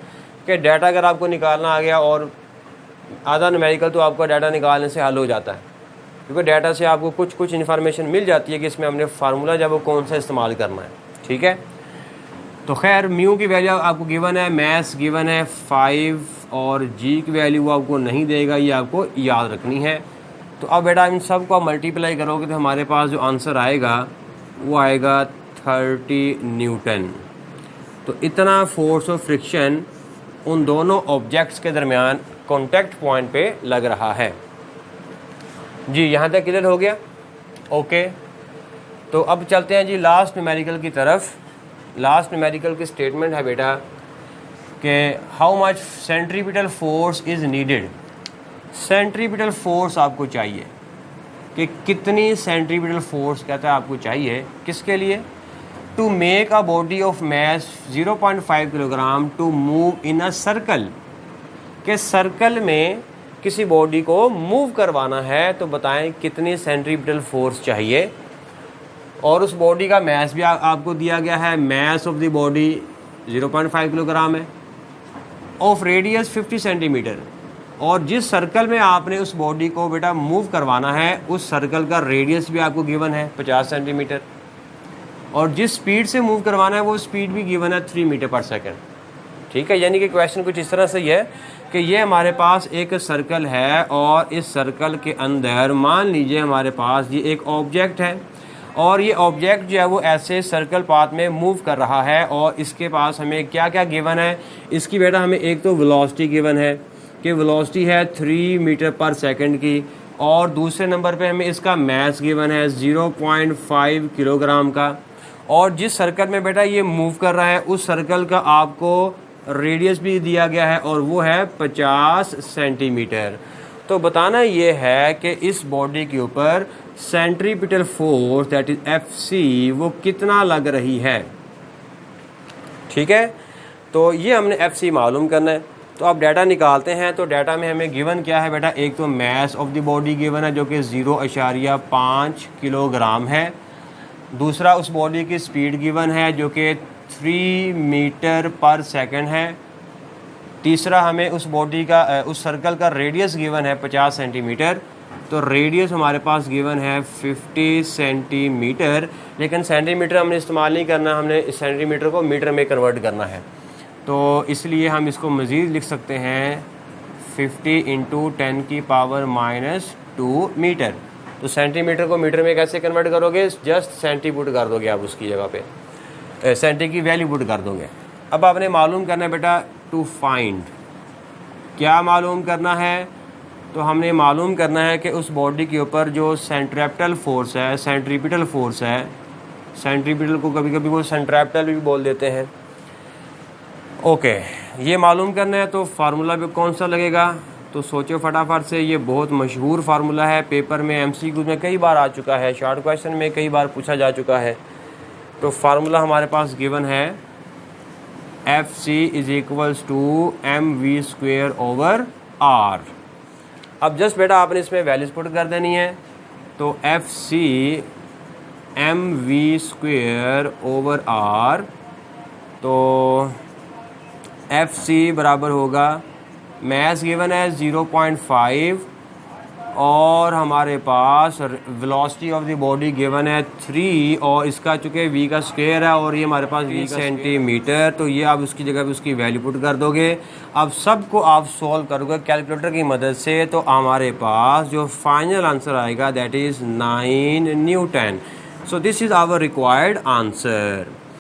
कि डाटा अगर आपको निकालना आ गया और आधा न्यूमेरिकल तो आपका डाटा निकालने से हल हो जाता है, क्योंकि डाटा से आपको कुछ इन्फॉर्मेशन मिल जाती है कि इसमें हमने फार्मूला जब वो कौन सा इस्तेमाल करना है, ठीक है। तो खैर म्यू की वैल्यू आपको गिवन है, मैथ्स गिवन है 5 और जी की वैल्यू आपको नहीं देगा, ये आपको याद रखनी है। तो अब बेटा इन सब को मल्टीप्लाई करोगे तो हमारे पास जो आंसर आएगा वो आएगा 30 न्यूटन। तो इतना फोर्स ऑफ फ्रिक्शन उन दोनों ऑब्जेक्ट्स के दरमियान कॉन्टैक्ट पॉइंट पे लग रहा है जी। यहाँ तक क्लियर हो गया, ओके। तो अब चलते हैं जी लास्ट न्यूमेरिकल की तरफ। लास्ट न्यूमेरिकल की स्टेटमेंट है बेटा कि how much centripetal force is needed. Centripetal force आपको चाहिए कि कितनी सेंट्रीपिटल फोर्स कहता है आपको चाहिए, किसके लिए, to make a body of mass 0.5 kilogram to move in a circle, के सर्कल में किसी बॉडी को मूव करवाना है। तो बताएं कितनी सेंट्रीपिटल फोर्स चाहिए, और उस बॉडी का मैस भी आपको दिया गया है, mass of the body 0.5 kilogram है, ऑफ रेडियस 50 सेंटीमीटर, और जिस सर्कल में आपने उस बॉडी को बेटा मूव करवाना है उस सर्कल का रेडियस भी आपको गिवन है 50 सेंटीमीटर, और जिस स्पीड से मूव करवाना है वो स्पीड भी गिवन है 3 मीटर पर सेकंड, ठीक है। यानी कि क्वेश्चन कुछ इस तरह से ही है कि ये हमारे पास एक सर्कल है और इस सर्कल के अंदर मान लीजिए हमारे पास ये एक ऑब्जेक्ट है और ये ऑब्जेक्ट जो है वो ऐसे सर्कल पाथ में मूव कर रहा है और इसके पास हमें क्या क्या गिवन है। इसकी बेटा हमें एक तो वेलोसिटी गिवन है कि वेलोसिटी है 3 मीटर पर सेकंड की, और दूसरे नंबर पे हमें इसका मास गिवन है 0.5 किलोग्राम का, और जिस सर्कल में बेटा ये मूव कर रहा है उस सर्कल का आपको रेडियस भी दिया गया है और वो है 50 सेंटीमीटर। तो बताना ये है कि इस बॉडी के ऊपर centripetal force that is FC वो कितना लग रही है। ठीक है, तो ये हमने FC मालूम करना है। तो अब डाटा निकालते हैं। तो डाटा में हमें गिवन क्या है बेटा, एक तो मास ऑफ द बॉडी गिवन है जो कि 0.5 किलोग्राम है। दूसरा उस बॉडी की स्पीड गिवन है जो कि 3 मीटर पर सेकंड है। तीसरा हमें उस बॉडी का उस सर्कल का रेडियस गिवन है 50 सेंटीमीटर। तो रेडियस हमारे पास गिवन है 50 सेंटीमीटर, लेकिन सेंटीमीटर हमने इस्तेमाल नहीं करना, हमने इस सेंटीमीटर को मीटर में कन्वर्ट करना है। तो इसलिए हम इसको मज़ीद लिख सकते हैं 50 इंटू 10 की पावर -2 मीटर। तो सेंटीमीटर को मीटर में कैसे कन्वर्ट करोगे, जस्ट सेंटी पुट कर दोगे आप उसकी जगह पे, सेंटी की वैल्यू पुट कर दोगे। अब आपने मालूम करना है बेटा टू फाइंड, क्या मालूम करना है, तो हमने मालूम करना है कि उस बॉडी के ऊपर जो सेंट्रिपेटल फोर्स है, सेंट्रीपिटल फोर्स है, सेंट्रीपिटल को कभी कभी वो सेंट्रिपेटल भी बोल देते हैं। ओके, ये मालूम करना है। तो फार्मूला भी कौन सा लगेगा, तो सोचो फटाफट से। ये बहुत मशहूर फार्मूला है, पेपर में MCQ में कई बार आ चुका है, शॉर्ट क्वेश्चन में कई बार पूछा जा चुका है। तो फार्मूला हमारे पास गिवन है FC = mv²/r। अब जस्ट बेटा आपने इसमें वैल्यूज पुट कर देनी है। तो FC mv²/r, तो FC बराबर होगा, मास गिवन है 0.5 और हमारे पास velocity of the body given है 3, और इसका चूँकि v का स्क्वायर है और ये हमारे पास v सेंटीमीटर। तो ये आप उसकी जगह पे उसकी वैल्यू पुट कर दोगे। अब सबको आप सॉल्व करोगे कैलकुलेटर की मदद से, तो हमारे पास जो फाइनल आंसर आएगा that is 9 newton. So this is our required answer.